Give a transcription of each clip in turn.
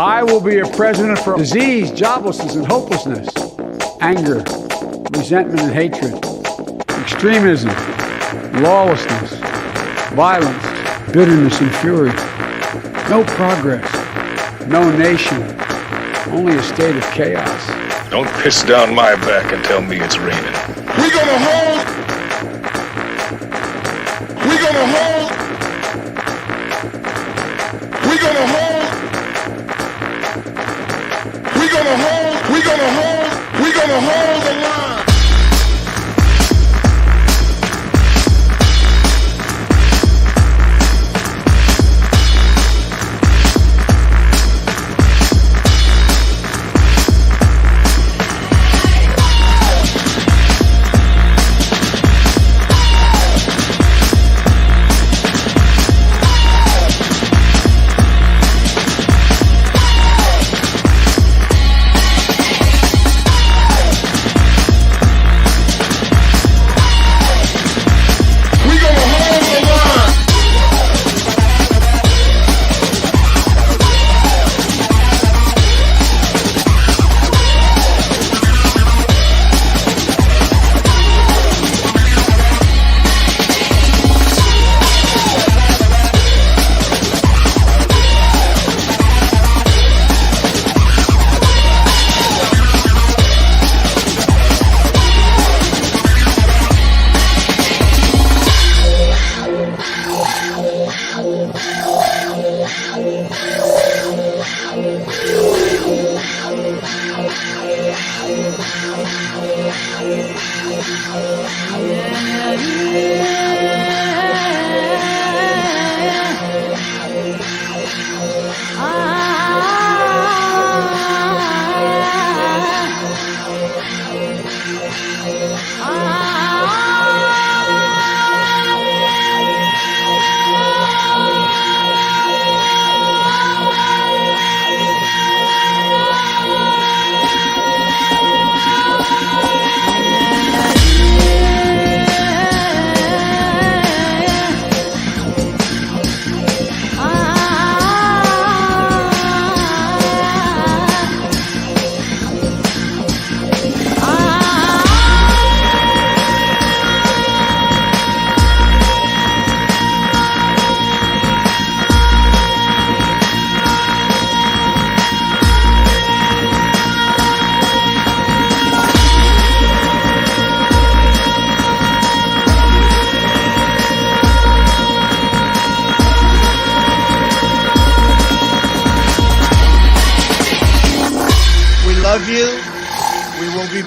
I will be a president for disease, joblessness, and hopelessness, anger, resentment and hatred, extremism, lawlessness, violence, bitterness and fury. No progress, no nation, only a state of chaos. Don't piss down my back and tell me it's raining. We're gonna hold. We're gonna hold. We're gonna hold. We're gonna hold. We're gonna hold. We're gonna hold the line.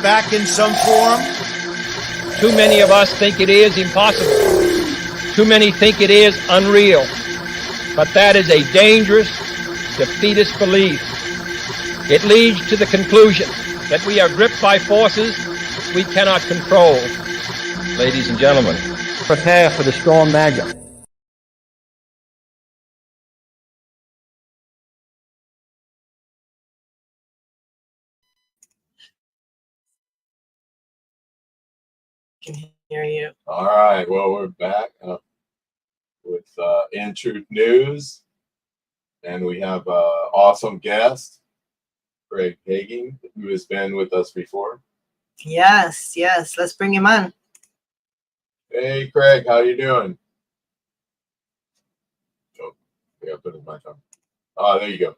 Back in some form. Too many of us think it is impossible. Too many think it is unreal. But that is a dangerous, defeatist belief. It leads to the conclusion that we are gripped by forces we cannot control. Ladies and gentlemen, prepare for the storm MAGA. Can hear you. All right. Well, we're back with inTruthNews, and we have an awesome guest, Craig Hagin, who has been with us before. Yes. Let's bring him on. Hey, Craig, how you doing? Oh, I gotta put his mic on. Oh, there you go.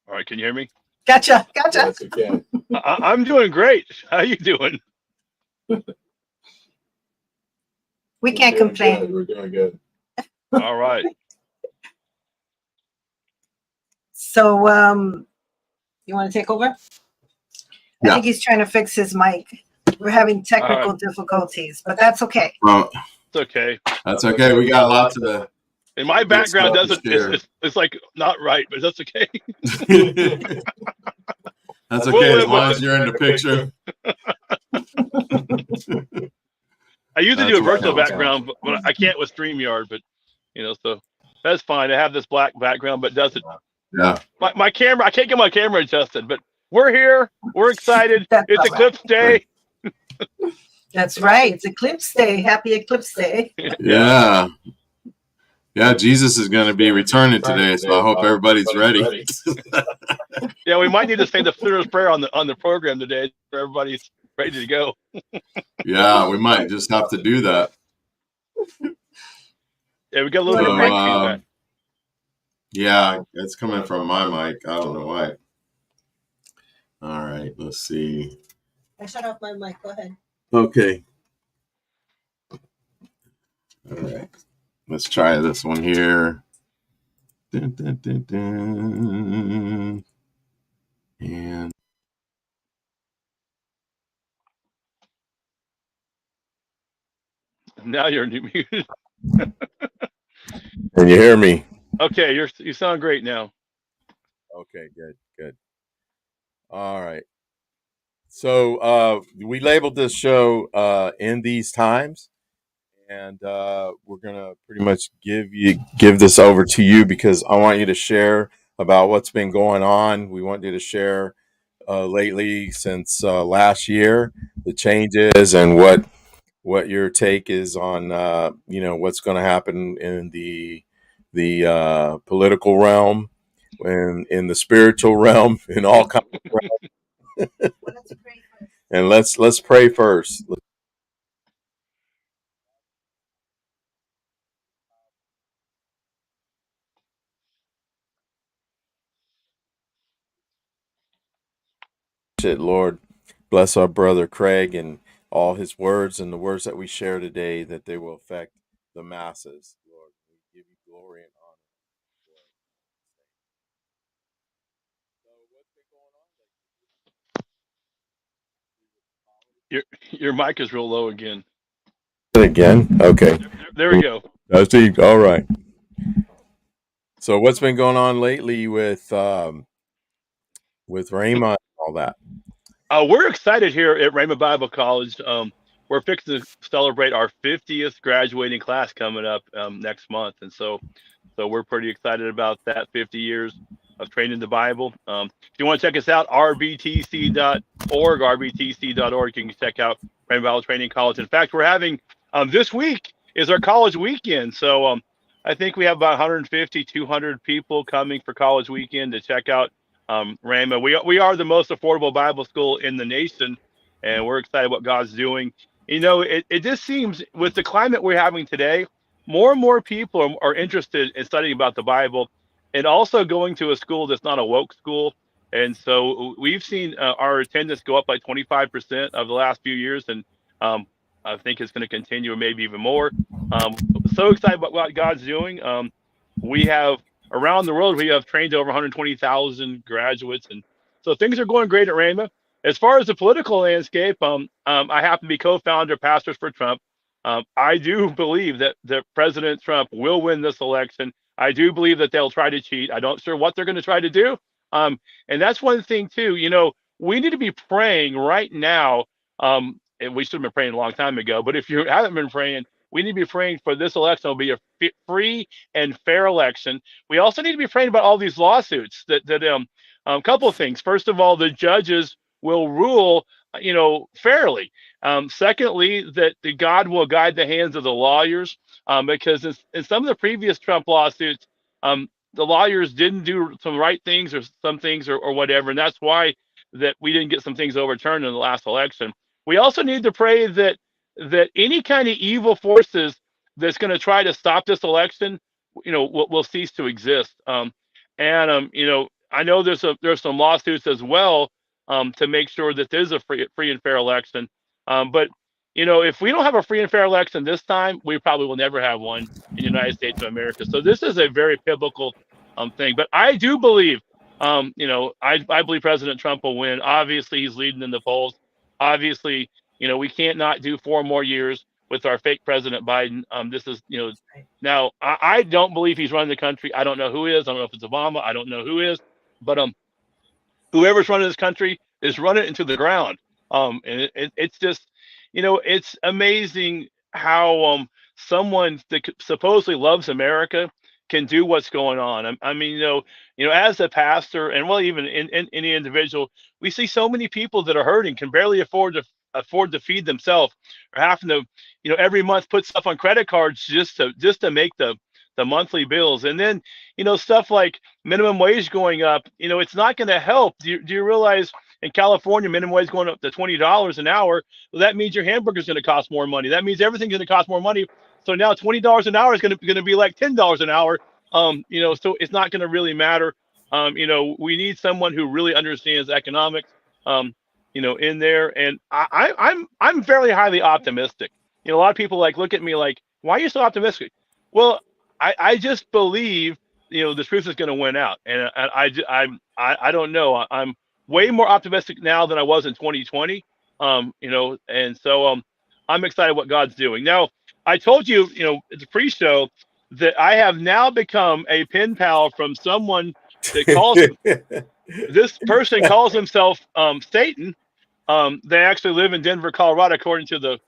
All right, can you hear me? Gotcha. Yes, you can. I'm doing great. How you doing? We can't complain. Good. We're doing good. All right. So, you want to take over? Yeah. I think he's trying to fix his mic. We're having technical difficulties, but that's okay. Well, It's okay. that's okay. We got lots of. And my background doesn't. It's like not right, but that's okay. That's okay as long as you're in the picture. I usually do a virtual background, but I can't with StreamYard. But so that's fine. I have this black background, but doesn't. Yeah. My camera. I can't get my camera adjusted, but we're here. We're excited. It's Eclipse Day. That's right. It's Eclipse Day. Happy Eclipse Day. Yeah. Yeah, Jesus is going to be returning today, so I hope everybody's ready. Yeah, we might need to say the sinner's prayer on the program today for everybody's ready to go. Yeah, we might just have to do that. Yeah, we got a little bit of mic feedback. Yeah, it's coming from my mic. I don't know why. All right, let's see. I shut off my mic. Go ahead. Okay. All right. Let's try this one here. Dun, dun, dun, dun. And Now you're muted. Can you hear me? Okay, you sound great now. Okay, good. All right. So we labeled this show In These Times, and we're gonna pretty much give this over to you because I want you to share about what's been going on. We want you to share lately since last year, the changes and what your take is on what's going to happen in the political realm and in the spiritual realm in all kinds of realms. And let's pray first. Lord, bless our brother Craig and all his words and the words that we share today, that they will affect the masses. Lord, we give you glory and honor. Your mic is real low again. Again? Okay. There we go. All right. So what's been going on lately with Rhema and all that? We're excited here at Rhema Bible College. We're fixing to celebrate our 50th graduating class coming up next month, and so we're pretty excited about that. 50 years of training the Bible. If you want to check us out, rbtc.org, rbtc.org. You can check out Rhema Bible Training College. In fact, we're having this week is our college weekend, so I think we have about 150, 200 people coming for college weekend to check out Rhema. We are the most affordable Bible school in the nation, and we're excited what God's doing. You know, it just seems with the climate we're having today, more and more people are interested in studying about the Bible and also going to a school that's not a woke school. And so we've seen our attendance go up by 25% of the last few years, and I think it's going to continue, or maybe even more. So excited about what God's doing. We have around the world, we have trained over 120,000 graduates, and so things are going great at Rhema. As far as the political landscape, I happen to be co-founder of Pastors for Trump. I do believe that President Trump will win this election. I do believe that they'll try to cheat. I don't sure what they're going to try to do. And that's one thing too. You know, we need to be praying right now. And we should have been praying a long time ago. But if you haven't been praying, we need to be praying for this election will be a free and fair election. We also need to be praying about all these lawsuits. A couple of things. First of all, the judges will rule, fairly. Secondly, that God will guide the hands of the lawyers, because in some of the previous Trump lawsuits, the lawyers didn't do some right things or some things or whatever, and that's why that we didn't get some things overturned in the last election. We also need to pray that any kind of evil forces that's going to try to stop this election, will cease to exist. I know there's some lawsuits as well to make sure that there's a free and fair election. But if we don't have a free and fair election this time, we probably will never have one in the United States of America. So this is a very biblical thing. But I do believe, I believe President Trump will win. Obviously, he's leading in the polls. Obviously, we can't not do 4 more years with our fake President Biden. This is, now I don't believe he's running the country. I don't know who is. I don't know if it's Obama. I don't know who is. But whoever's running this country is running it into the ground. And it's just, it's amazing how someone that supposedly loves America can do what's going on. I mean, as a pastor, and well, even in any individual, we see so many people that are hurting, can barely afford to feed themselves, or having to, every month put stuff on credit cards just to make the the monthly bills. And then, stuff like minimum wage going up, it's not going to help. Do you realize in California, minimum wage going up to $20 an hour? Well, that means your hamburger's going to cost more money. That means everything's going to cost more money. So now $20 an hour is going to be like $10 an hour. So it's not going to really matter. We need someone who really understands economics, in there. And I'm fairly highly optimistic. A lot of people look at me like, why are you so optimistic? Well, I just believe, the truth is going to win out. And I don't know. I'm way more optimistic now than I was in 2020. And so I'm excited what God's doing. Now, I told you, at the pre-show that I have now become a pen pal from someone that calls this person calls himself Satan. They actually live in Denver, Colorado, according to the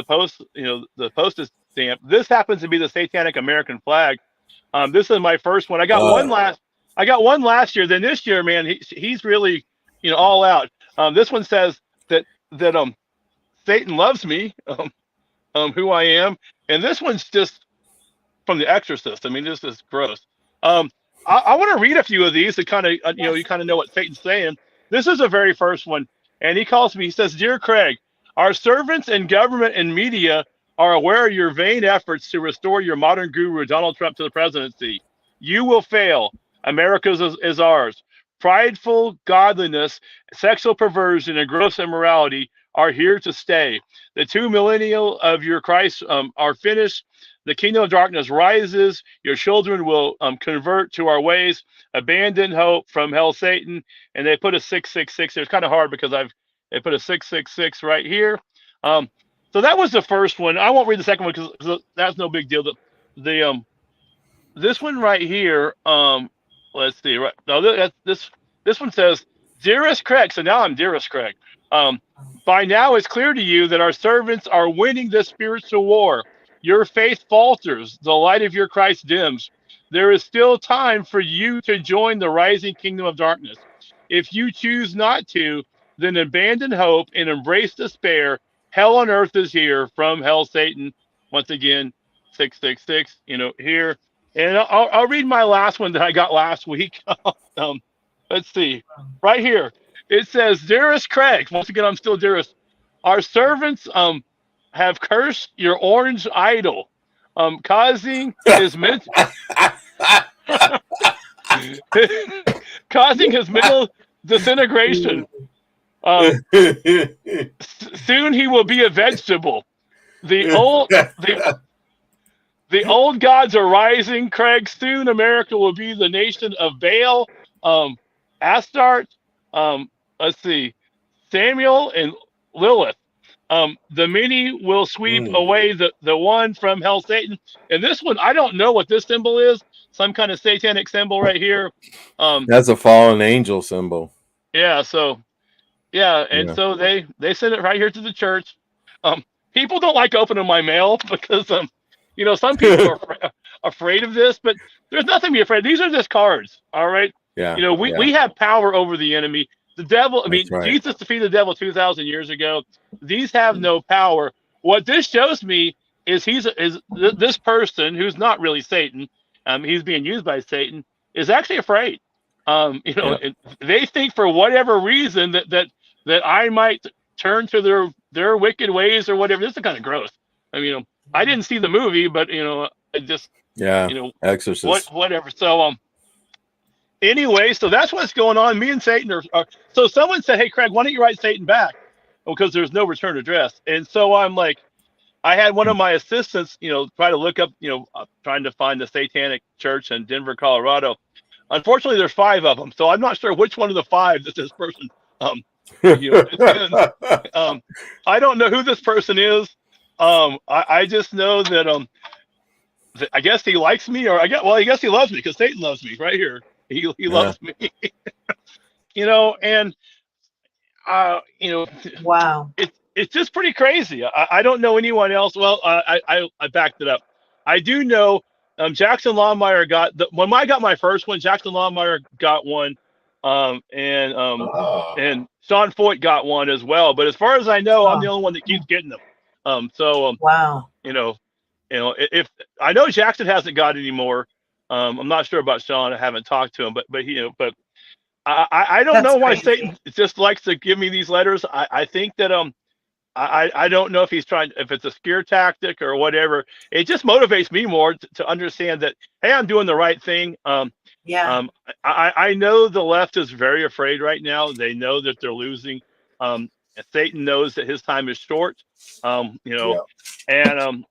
post, the postage stamp. This happens to be the Satanic American flag. This is my first one. I got one last year. Then this year, man, he's really, all out. This one says that Satan loves me, who I am, and this one's just from The Exorcist. I mean, this is gross. I want to read a few of these to kind of, you kind of know what Satan's saying. This is the very first one, and he calls me. He says, "Dear Craig, our servants in government and media are aware of your vain efforts to restore your modern guru, Donald Trump, to the presidency. You will fail. America's is ours. Prideful godliness, sexual perversion, and gross immorality are here to stay. The 2 millennial of your Christ are finished. The kingdom of darkness rises. Your children will convert to our ways. Abandon hope from hell, Satan." And they put a 666. It's kind of hard because they put a 666 right here. So that was the first one. I won't read the second one because that's no big deal. This one right here. Let's see. Right now, this one says, "Dearest Craig." So now I'm Dearest Craig. "By now it's clear to you that our servants are winning this spiritual war. Your faith falters. The light of your Christ dims. There is still time for you to join the rising kingdom of darkness. If you choose not to, then abandon hope and embrace despair. Hell on earth is here. From hell, Satan." Once again, 666, here. And I'll read my last one that I got last week. Let's see. Right here. It says, "Dearest Craig," once again, I'm still dearest. "Our servants have cursed your orange idol, causing his mental disintegration. Soon he will be a vegetable. The old gods are rising, Craig. Soon America will be the nation of Baal, Astarte, let's see, Samuel and Lilith. The many will sweep away the one from hell, Satan." And this one, I don't know what this symbol is. Some kind of satanic symbol right here. That's a fallen angel symbol. Yeah. So, so they sent it right here to the church. People don't like opening my mail because some people are afraid of this, but there's nothing to be afraid. These are just cards. All right. Yeah. We have power over the enemy. The devil, Right. Jesus defeated the devil 2,000 years ago. These have no power. What this shows me is this person who's not really Satan, he's being used by Satan, is actually afraid. They think for whatever reason that I might turn to their wicked ways or whatever. This is kind of gross. I didn't see the movie, but I just Exorcist. Whatever. So anyway, so that's what's going on. Me and Satan are so someone said, "Hey Craig, why don't you write Satan back?" Because there's no return address. And so I'm like, I had one of my assistants, try to look up, trying to find the Satanic Church in Denver, Colorado. Unfortunately, there's 5 of them, so I'm not sure which one of the 5 that this person I don't know who this person is. I just know that I guess he likes me, or I guess he loves me because Satan loves me right here. He loves me, and Wow. It's just pretty crazy. I don't know anyone else. Well, I backed it up. I do know Jackson Longmire when I got my first one. Jackson Longmire got one, and Sean Foyt got one as well. But as far as I know, I'm the only one that keeps getting them. Wow. you know, if I know Jackson hasn't got any more. I'm not sure about Sean. I haven't talked to him, but he, you know, but I don't That's know why crazy. Satan just likes to give me these letters. I think that I don't know if he's trying, if it's a scare tactic or whatever. It just motivates me more to understand that, hey, I'm doing the right thing. Yeah. I know the left is very afraid right now. They know that they're losing. And Satan knows that his time is short. You know, and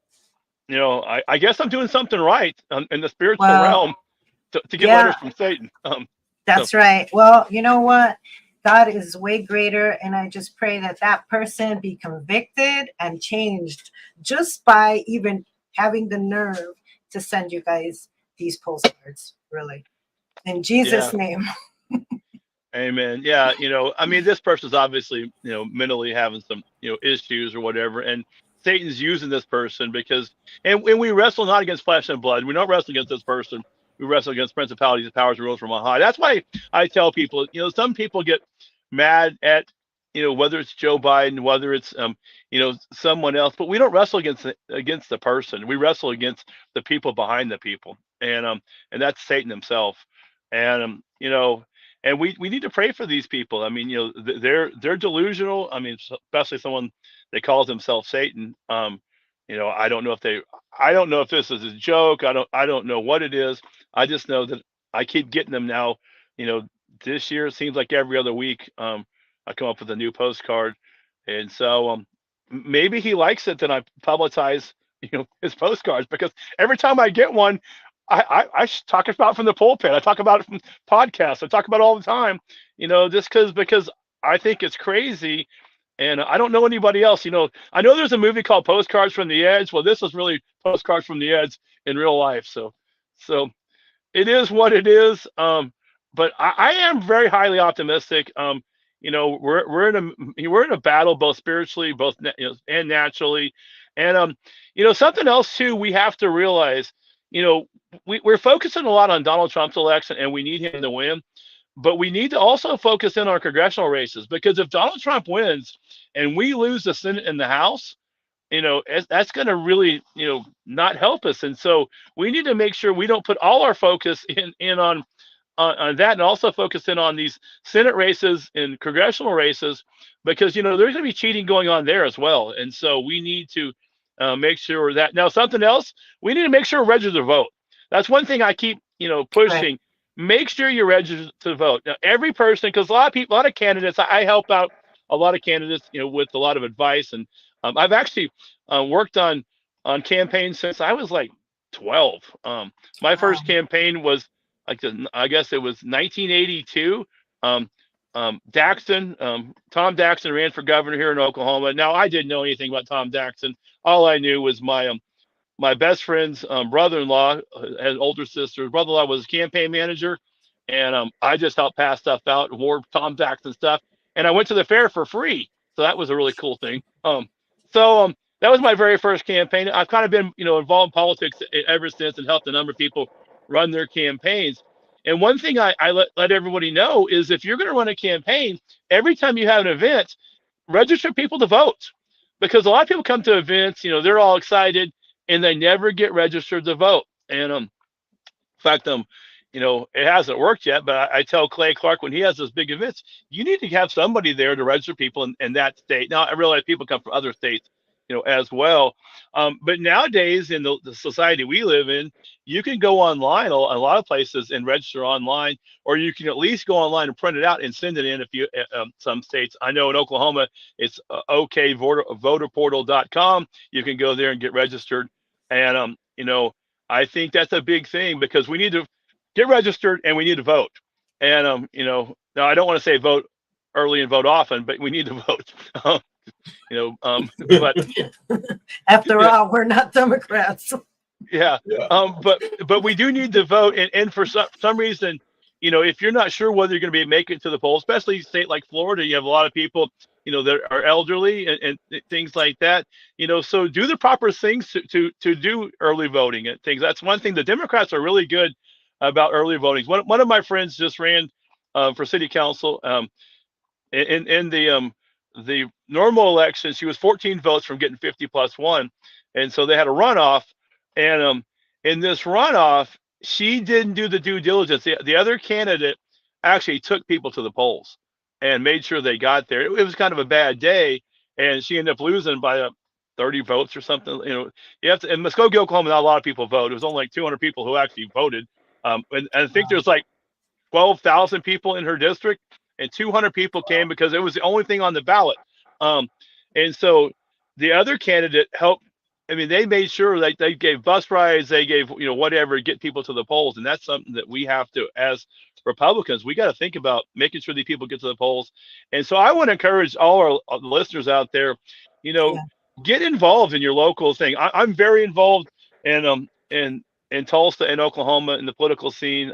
you know, I guess I'm doing something right in the spiritual realm to get letters from Satan. That's right. Well, you know what? God is way greater, and I just pray that that person be convicted and changed just by even having the nerve to send you guys these postcards. Really, in Jesus' name. Amen. Yeah, you know, I mean, this person's obviously, you know, mentally having some, you know, issues or whatever, and Satan's using this person because, and we wrestle not against flesh and blood. We don't wrestle against this person. We wrestle against principalities, powers, and rules from on high. That's why I tell people, you know, some people get mad at, you know, whether it's Joe Biden, whether it's, you know, someone else, but we don't wrestle against the person. We wrestle against the people behind the people, and that's Satan himself, and you know. And we need to pray for these people. I mean, you know, they're delusional. I mean, especially someone that calls himself Satan. You know, I don't know if this is a joke. I don't know what it is. I just know that I keep getting them now. You know, this year it seems like every other week I come up with a new postcard, and so maybe he likes it that I publicize, you know, his postcards, because every time I get one, I talk about it from the pulpit. I talk about it from podcasts. I talk about it all the time, you know, just because I think it's crazy, and I don't know anybody else. You know, I know there's a movie called Postcards from the Edge. Well, this is really Postcards from the Edge in real life. So it is what it is. But I am very highly optimistic. You know, we're in a battle, both spiritually, you know, and naturally, and you know, something else too. We have to realize, you know, we're focusing a lot on Donald Trump's election, and we need him to win. But we need to also focus in on congressional races, because if Donald Trump wins and we lose the Senate and the House, you know, that's going to really, you know, not help us. And so we need to make sure we don't put all our focus in on that, and also focus in on these Senate races and congressional races, because, you know, there's going to be cheating going on there as well. And so we need to make sure that. Now, something else, we need to make sure we're registered to vote. That's one thing I keep, you know, pushing. Right. Make sure you're registered to vote. Now, every person, because a lot of candidates, I help out a lot of candidates, you know, with a lot of advice. And I've actually worked on campaigns since I was like 12. My first campaign was, like, I guess it was 1982. Tom Daxon ran for governor here in Oklahoma. Now, I didn't know anything about Tom Daxon. All I knew was my best friend's brother-in-law, had an older sister. Brother-in-law was a campaign manager, and I just helped pass stuff out, wore Tom Daxon stuff, and I went to the fair for free. So that was a really cool thing. That was my very first campaign. I've kind of been, you know, involved in politics ever since, and helped a number of people run their campaigns. And one thing I let everybody know is, if you're going to run a campaign, every time you have an event, register people to vote, because a lot of people come to events, you know, they're all excited, and they never get registered to vote. And in fact, you know, it hasn't worked yet, but I tell Clay Clark, when he has those big events, you need to have somebody there to register people in that state. Now, I realize people come from other states, you know, as well. But nowadays, in the society we live in, you can go online a lot of places and register online, or you can at least go online and print it out and send it in. If you some states, I know in Oklahoma, it's okvoterportal.com. You can go there and get registered. And you know, I think that's a big thing, because we need to get registered and we need to vote. And you know, now I don't want to say vote early and vote often, but we need to vote. You know, but after all, we're not Democrats. Yeah. But we do need to vote, and for some reason, you know, if you're not sure whether you're going to be making it to the polls, especially a state like Florida, you have a lot of people, you know, that are elderly and things like that, you know, so do the proper things to do early voting and things. That's one thing. The Democrats are really good about early voting. One of my friends just ran for city council. In the normal election, she was 14 votes from getting 50+1, and so they had a runoff And in this runoff, she didn't do the due diligence. The other candidate actually took people to the polls and made sure they got there. It was kind of a bad day, and she ended up losing by 30 votes or something. You know, you have to, in Muskogee, Oklahoma, not a lot of people vote. It was only like 200 people who actually voted. And I think there's like 12,000 people in her district, and 200 people came because it was the only thing on the ballot. And so the other candidate helped. I mean, they made sure that they gave bus rides, they gave, you know, whatever to get people to the polls. And that's something that we have to, as Republicans, we got to think about making sure these people get to the polls. And so I want to encourage all our listeners out there, you know, get involved in your local thing. I'm very involved in Tulsa and Oklahoma in the political scene.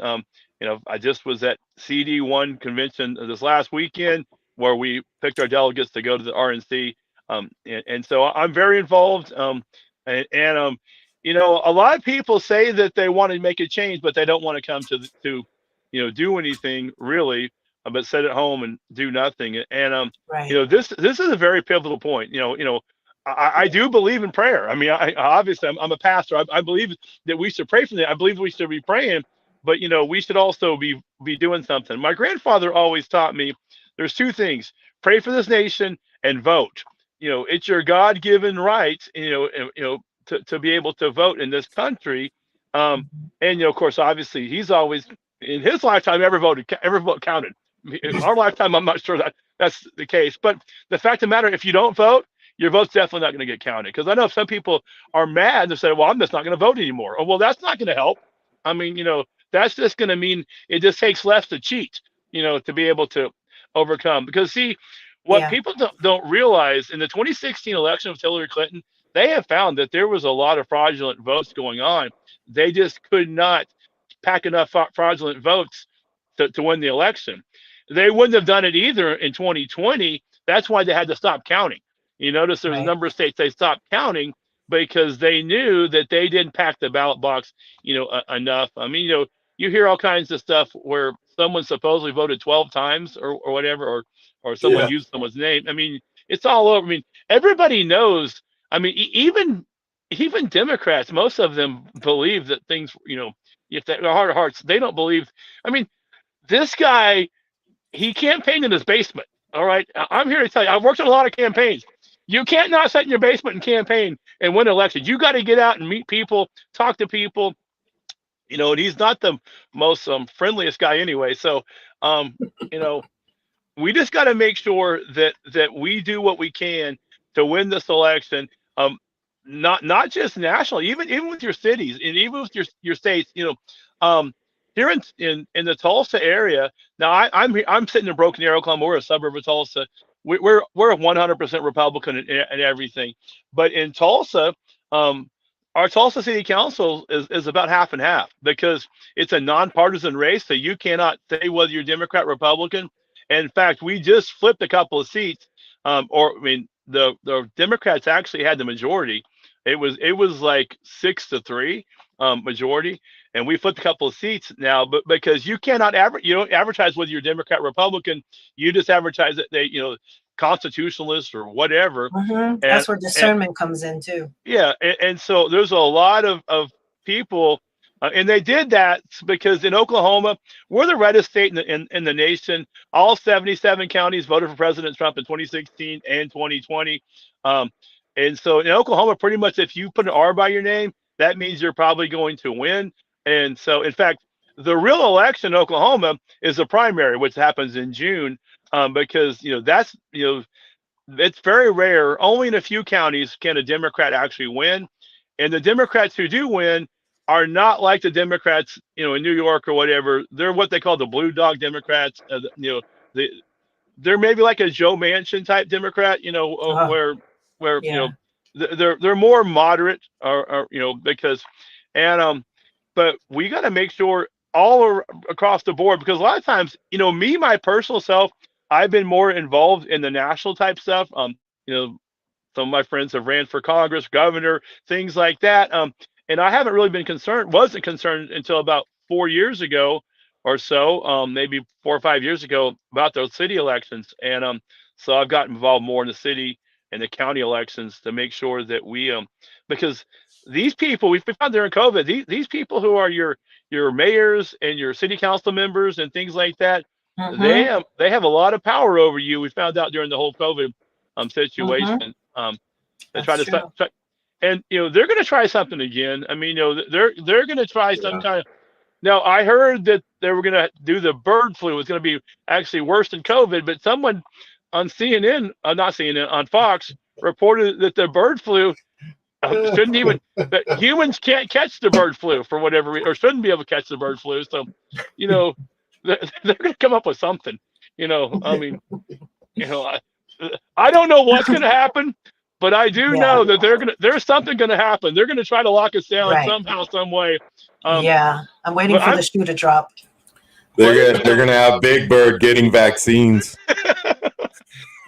You know, I just was at CD1 convention this last weekend where we picked our delegates to go to the RNC. And so I'm very involved. You know, a lot of people say that they want to make a change, but they don't want to come to you know, do anything really, but sit at home and do nothing. And you know, this is a very pivotal point. You know, I do believe in prayer. I mean, I obviously I'm a pastor. I believe that we should pray for that. I believe we should be praying, but you know, we should also be doing something. My grandfather always taught me there's two things: pray for this nation and vote. You know, it's your God-given right, you know, to be able to vote in this country. And you know, of course, obviously, he's always in his lifetime every vote counted. In our lifetime, I'm not sure that that's the case. But the fact of the matter, if you don't vote, your vote's definitely not going to get counted. Because I know some people are mad and say, "Well, I'm just not going to vote anymore." Oh, well, that's not going to help. I mean, you know, that's just going to mean it just takes less to cheat, you know, to be able to overcome. Because see, what people don't realize in the 2016 election of Hillary Clinton, they have found that there was a lot of fraudulent votes going on. They just could not pack enough fraudulent votes to win the election. They wouldn't have done it either in 2020. That's why they had to stop counting. You notice there's a number of states they stopped counting because they knew that they didn't pack the ballot box, you know, enough. I mean, you know, you hear all kinds of stuff where someone supposedly voted 12 times or whatever, or someone used someone's name. I mean, it's all over. I mean, everybody knows. I mean, even Democrats, most of them believe that things, you know, if they're heart of hearts, they don't believe. I mean, this guy, he campaigned in his basement. All right. I'm here to tell you, I've worked on a lot of campaigns. You can't not sit in your basement and campaign and win elections. You got to get out and meet people, talk to people. You know, and he's not the most friendliest guy anyway. So, you know, we just got to make sure that we do what we can to win this election. Not just nationally, even with your cities and even with your states. You know, here in the Tulsa area. Now I'm sitting in Broken Arrow, Oklahoma. We're a suburb of Tulsa. We're 100% Republican and everything. But in Tulsa, our Tulsa City Council is about half and half because it's a nonpartisan race. So you cannot say whether you're Democrat, Republican. And in fact, we just flipped a couple of seats. The Democrats actually had the majority. It was like 6-3 majority, and we flipped a couple of seats now. But because you cannot you don't advertise whether you're Democrat, Republican. You just advertise that they, you know, constitutionalists or whatever. That's where discernment comes in too. Yeah, and so there's a lot of people, and they did that because in Oklahoma, we're the reddest state in the nation. All 77 counties voted for President Trump in 2016 and 2020. And so in Oklahoma, pretty much if you put an R by your name, that means you're probably going to win. And so, in fact, the real election in Oklahoma is the primary, which happens in June, because, you know, that's, you know, it's very rare. Only in a few counties can a Democrat actually win. And the Democrats who do win are not like the Democrats, you know, in New York or whatever. They're what they call the blue dog Democrats. You know, they're maybe like a Joe Manchin type Democrat, you know, where you know, they're more moderate or you know, because, and but we got to make sure all across the board, because a lot of times, you know, my personal self, I've been more involved in the national type stuff. You know, some of my friends have ran for Congress, governor, things like that. And I haven't really wasn't concerned until about 4 years ago or so, maybe 4 or 5 years ago, about those city elections. And so I've gotten involved more in the city and the county elections to make sure that we because these people we found during COVID, these people who are your mayors and your city council members and things like that, they have a lot of power over you. We found out during the whole COVID situation. They try to start, and they're going to try something again. I mean, they're going to try some kind of. Now I heard that they were going to do the bird flu. It's going to be actually worse than COVID, but someone on CNN, not CNN, on Fox reported that the bird flu shouldn't even. That humans can't catch the bird flu for whatever reason, or shouldn't be able to catch the bird flu. So, they're going to come up with something. I mean, I don't know what's going to happen. But I do know that there's something going to happen. They're going to try to lock us down somehow, some way. I'm waiting for the shoe to drop. They're gonna have Big Bird getting vaccines.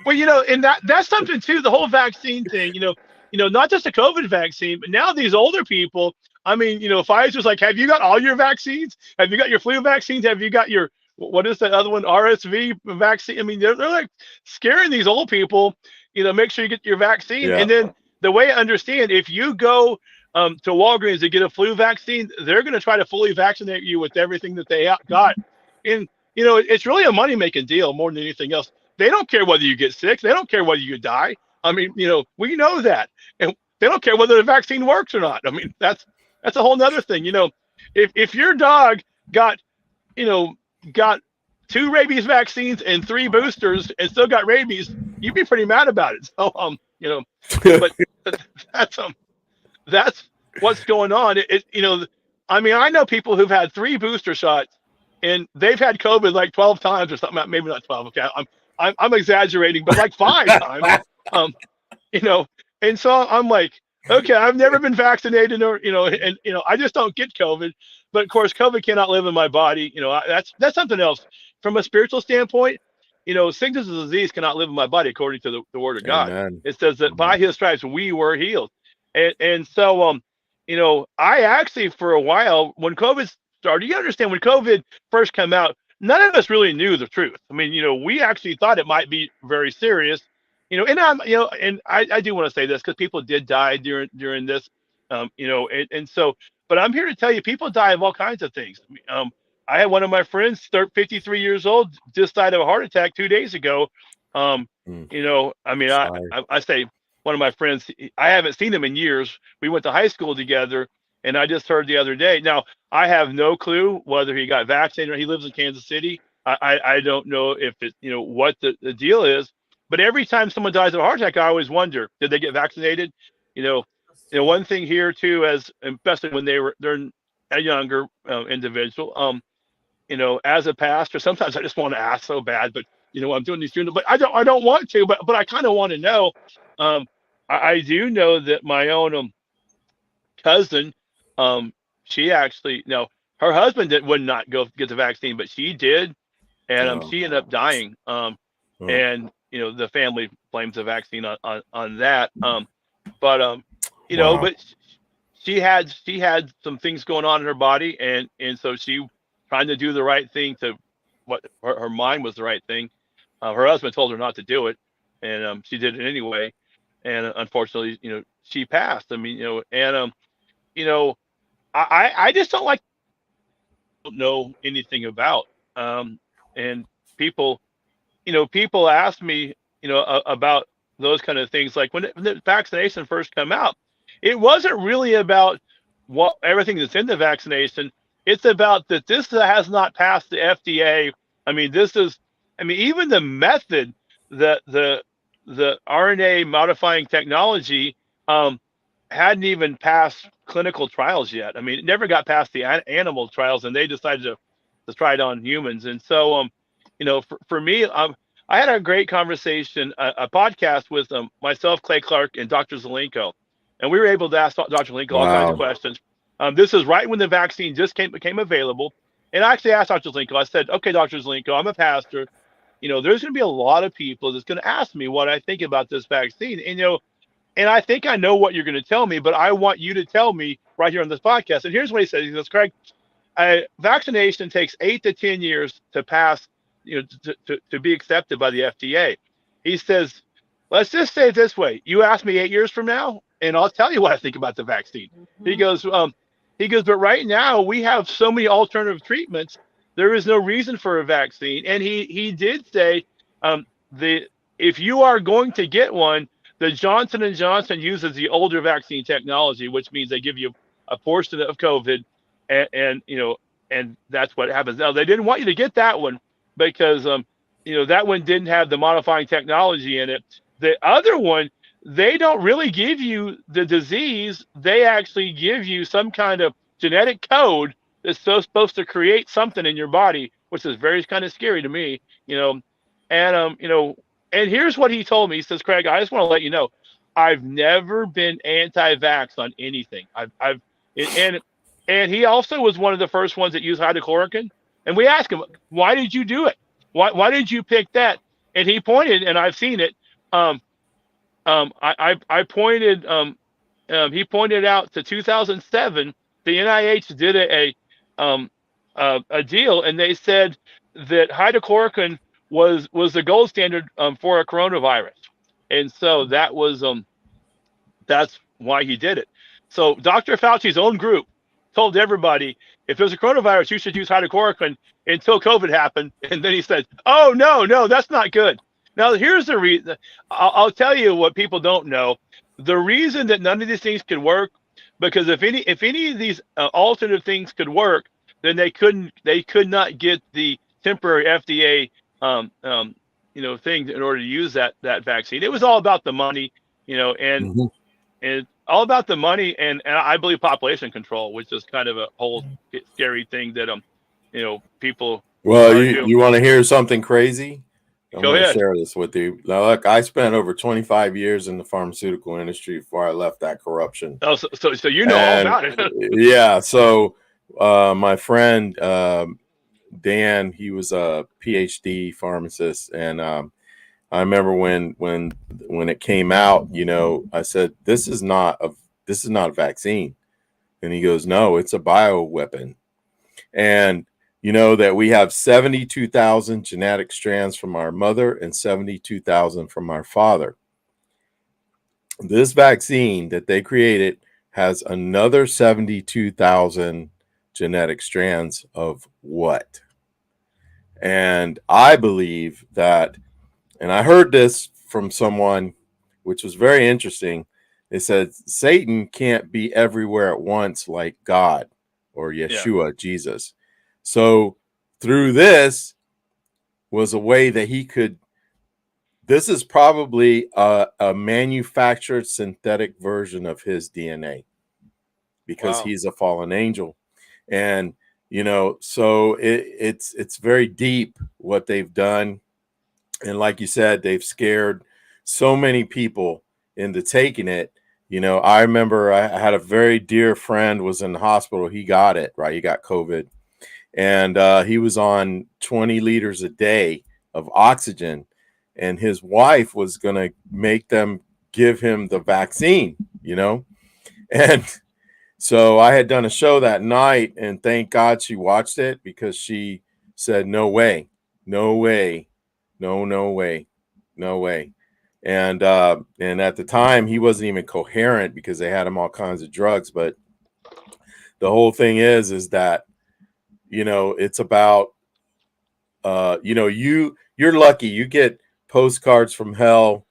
Well, and that's something too. The whole vaccine thing. Not just a COVID vaccine, but now these older people. I mean, Pfizer's like, have you got all your vaccines? Have you got your flu vaccines? Have you got your what is that other one? RSV vaccine? I mean, they're like scaring these old people. Make sure you get your vaccine. And then the way I understand, if you go to Walgreens to get a flu vaccine, they're going to try to fully vaccinate you with everything that they got. And, it's really a money-making deal more than anything else. They don't care whether you get sick. They don't care whether you die. I mean, we know that. And they don't care whether the vaccine works or not. I mean, that's a whole nother thing. If your dog got 2 rabies vaccines and 3 boosters and still got rabies, you'd be pretty mad about it. So, but that's what's going on. I mean, I know people who've had 3 booster shots and they've had COVID like 12 times or something. Maybe not 12. Okay. I'm exaggerating, but like 5 times, and so I'm like, okay, I've never been vaccinated or, I just don't get COVID, but of course, COVID cannot live in my body. That's something else. From a spiritual standpoint, sickness and disease cannot live in my body, according to the word of God. Amen. It says that by his stripes we were healed. And so, I actually, for a while, when COVID started, you understand, when COVID first came out, none of us really knew the truth. I mean, we actually thought it might be very serious, and I do want to say this because people did die during this, and so, but I'm here to tell you, people die of all kinds of things. I had one of my friends, 53 years old, just died of a heart attack 2 days ago. I mean, I say one of my friends, I haven't seen him in years. We went to high school together, and I just heard the other day. Now, I have no clue whether he got vaccinated or he lives in Kansas City. I don't know if it's, what the deal is. But every time someone dies of a heart attack, I always wonder, did they get vaccinated? One thing here too, especially when they're a younger individual, as a pastor, sometimes I just want to ask so bad, but I'm doing these funerals, but I don't want to, but I kind of want to know. I do know that my own cousin, she actually, her husband would not go get the vaccine, but she did, and she ended up dying. And the family blames the vaccine on that. But she had some things going on in her body, and so she trying to do the right thing to what her mind was the right thing. Her husband told her not to do it, and she did it anyway. And unfortunately, she passed. I mean, I just don't know anything about. And people ask me, about those kind of things. Like when the vaccination first came out, it wasn't really about everything that's in the vaccination. It's about that this has not passed the FDA. I mean, even the method that the RNA modifying technology hadn't even passed clinical trials yet. I mean, it never got past the animal trials, and they decided to try it on humans. And so, for me, I had a great conversation, a podcast with myself, Clay Clark, and Dr. Zelenko, and we were able to ask Dr. Zelenko all kinds of questions. This is right when the vaccine just became available. And I actually asked Dr. Zelenko, I said, okay, Dr. Zelenko, I'm a pastor. There's going to be a lot of people that's going to ask me what I think about this vaccine. And I think I know what you're going to tell me, but I want you to tell me right here on this podcast. And here's what he said. He goes, Craig, vaccination takes 8 to 10 years to pass, to be accepted by the FDA. He says, let's just say it this way. You ask me 8 years from now, and I'll tell you what I think about the vaccine. He goes, but right now we have so many alternative treatments. There is no reason for a vaccine. And he did say, the if you are going to get one, the Johnson and Johnson uses the older vaccine technology, which means they give you a portion of COVID, and that's what happens. Now they didn't want you to get that one because that one didn't have the modifying technology in it. The other one, they don't really give you the disease. They actually give you some kind of genetic code that's supposed to create something in your body, which is very kind of scary to me, and here's what he told me. He says, Craig, I just want to let you know, I've never been anti-vax on anything. And he also was one of the first ones that used hydrochloroquine. And we asked him, why did you do it? Why did you pick that? And he pointed, and I've seen it. I pointed. He pointed out to 2007. The NIH did a deal, and they said that hydrochloroquine was the gold standard for a coronavirus, and so that's why he did it. So Dr. Fauci's own group told everybody, if there's a coronavirus, you should use hydrochloroquine until COVID happened, and then he said, "Oh no, that's not good." Now here's the reason. I'll tell you what people don't know. The reason that none of these things can work, because if any of these alternative things could work, then they could not get the temporary FDA thing in order to use that vaccine. It was all about the money, and all about the money, and I believe population control, which is kind of a whole scary thing that people. Well, you want to hear something crazy? I'm Go going to ahead. share this with you. Now, look, I spent over 25 years in the pharmaceutical industry before I left that corruption. Oh, so you know all about it. Yeah. So my friend Dan, he was a PhD pharmacist, and I remember when it came out, I said, this is not a vaccine, and he goes, no, it's a bioweapon. And that we have 72,000 genetic strands from our mother and 72,000 from our father. This vaccine that they created has another 72,000 genetic strands of what? And I believe that, and I heard this from someone, which was very interesting. They said Satan can't be everywhere at once like God or Yeshua, Jesus. So through this was a way that he could, this is probably a manufactured synthetic version of his DNA, because he's a fallen angel. And, so it's very deep what they've done. And like you said, they've scared so many people into taking it. I remember I had a very dear friend was in the hospital. He got it, right? He got COVID. And he was on 20 liters a day of oxygen. And his wife was going to make them give him the vaccine, And so I had done a show that night, and thank God she watched it, because she said, no way, no way, no way, no way. And at the time, he wasn't even coherent because they had him all kinds of drugs. But the whole thing is that, it's about, you're lucky. You get postcards from hell,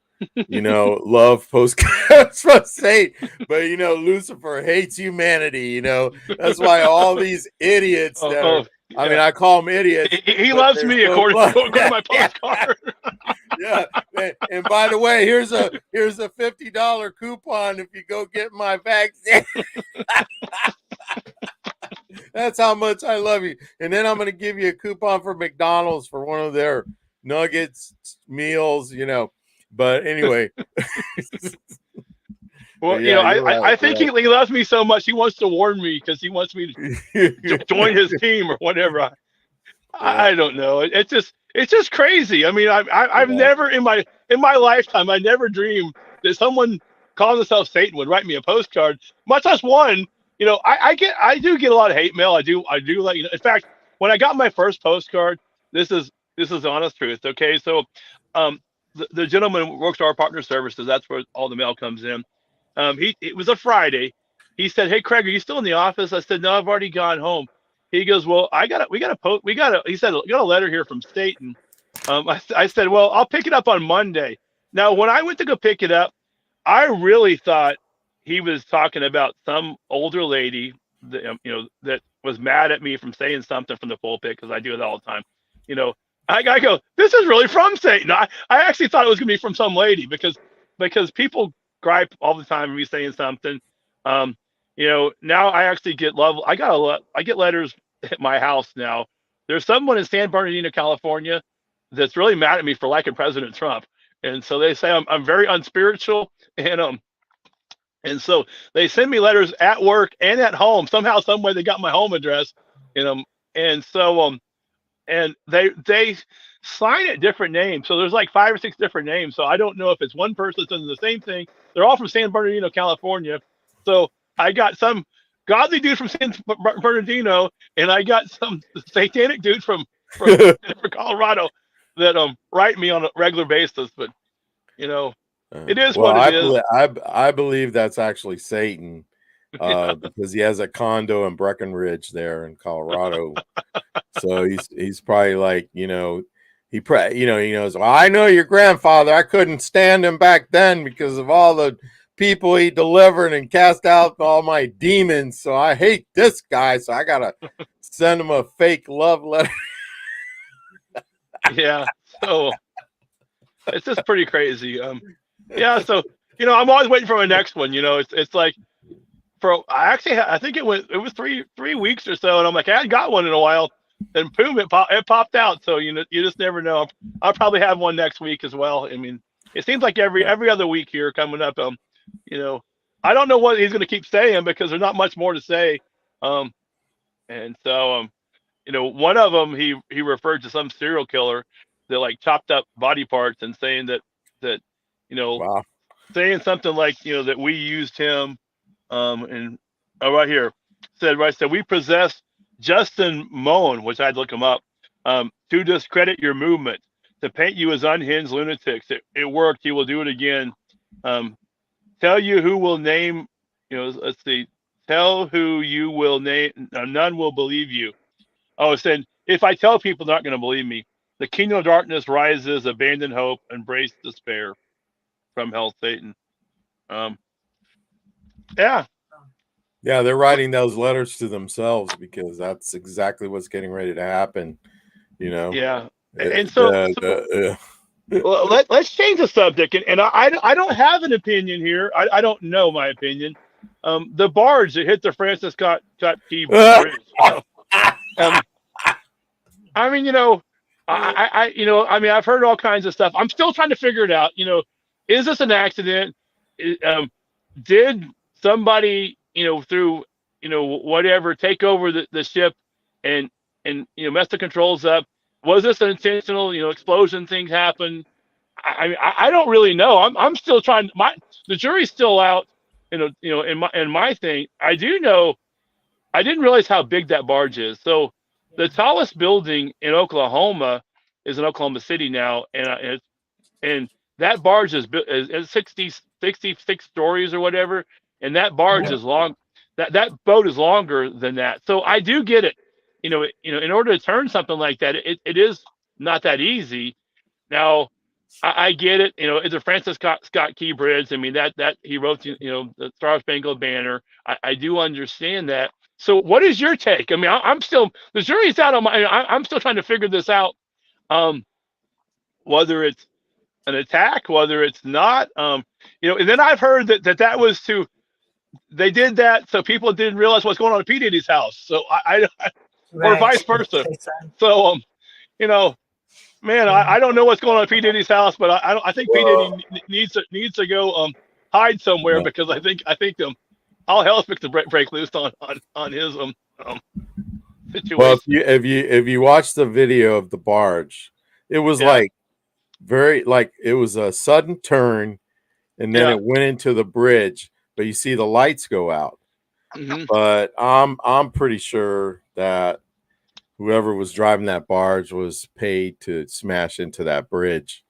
love postcards from Satan. But, Lucifer hates humanity. That's why all these idiots I mean, I call them idiots. He loves me, according to my postcard. Yeah. And by the way, here's a $50 coupon if you go get my vaccine. That's how much I love you. And then I'm going to give you a coupon for McDonald's for one of their nuggets meals, But anyway. Well, I think he loves me so much he wants to warn me, because he wants me to join his team or whatever. I don't know. It's just crazy. I mean, I've never in my lifetime, I never dreamed that someone calling themselves Satan would write me a postcard, much less one. I do get a lot of hate mail. I do let you know. In fact, when I got my first postcard, this is honest truth. Okay, so the gentleman who works our partner services. That's where all the mail comes in. It was a Friday. He said, "Hey, Craig, are you still in the office?" I said, "No, I've already gone home." He goes, "Well, he said, got a letter here from Satan." I said, "Well, I'll pick it up on Monday." Now, when I went to go pick it up, I really thought he was talking about some older lady that, that was mad at me from saying something from the pulpit, because I do it all the time. I go, "This is really from Satan." I actually thought it was going to be from some lady, because people gripe all the time of me saying something. Now I actually get love. I get letters at my house now. There's someone in San Bernardino, California, that's really mad at me for liking President Trump, and so they say I'm very unspiritual, and so they send me letters at work and at home. Somehow, some way, they got my home address, and so and they sign it different names. So there's like 5 or 6 different names. So I don't know if it's one person sending the same thing. They're all from San Bernardino, California. So I got some godly dude from San Bernardino, and I got some satanic dude from Colorado that write me on a regular basis. But it is what it is. I believe that's actually Satan, because he has a condo in Breckenridge there in Colorado. So he's probably like, he knows, well, I know your grandfather. I couldn't stand him back then because of all the people he delivered and cast out all my demons. So I hate this guy. So I gotta send him a fake love letter. Yeah. So it's just pretty crazy. Yeah. So I'm always waiting for my next one. It's like I think it was 3 weeks or so, and I'm like, I hadn't got one in a while. Then boom, it popped out. So you just never know. I'll probably have one next week as well. I mean, it seems like every other week here coming up. I don't know what he's going to keep saying, because there's not much more to say. And so one of them, he referred to some serial killer that like chopped up body parts and saying that wow. Saying something like that we used him, and right here said we possess Justin Moen, which I'd look him up, to discredit your movement, to paint you as unhinged lunatics. It worked. He will do it again. Tell you who will name, let's see. Tell who you will name. None will believe you. Oh, it said, if I tell people, they're not going to believe me. The kingdom of darkness rises, abandon hope, embrace despair. From hell, Satan. Yeah. Yeah, they're writing those letters to themselves, because that's exactly what's getting ready to happen. Yeah. And so, well, let's change the subject. And I don't have an opinion here. I don't know my opinion. The barge that hit the Francis Scott Key Bridge. I mean, I've heard all kinds of stuff. I'm still trying to figure it out. Is this an accident? Did somebody, through, whatever, take over the ship and mess the controls up? Was this an intentional, explosion thing happen? I don't really know. I'm still trying. The jury's still out. In my thing, I do know. I didn't realize how big that barge is. So the tallest building in Oklahoma is in Oklahoma City now, and that barge is 66 stories or whatever, and that barge is long. That boat is longer than that. So I do get it. In order to turn something like that, it is not that easy. Now, I get it. It's a Francis Scott Key Bridge. I mean, that he wrote, the Star Spangled Banner. I do understand that. So what is your take? I mean, I'm still, the jury's out on I'm still trying to figure this out. Whether it's an attack, whether it's not, and then I've heard that was they did that so people didn't realize what's going on at P. Diddy's house. So or vice versa. So, man, I don't know what's going on at P. Diddy's house, but I think P. Diddy needs to go hide somewhere, because I think all hell's fixed to break loose on his situation. Well, if you watch the video of the barge, it was it was a sudden turn, and then it went into the bridge, but you see the lights go out. Mm-hmm. But I'm pretty sure that whoever was driving that barge was paid to smash into that bridge.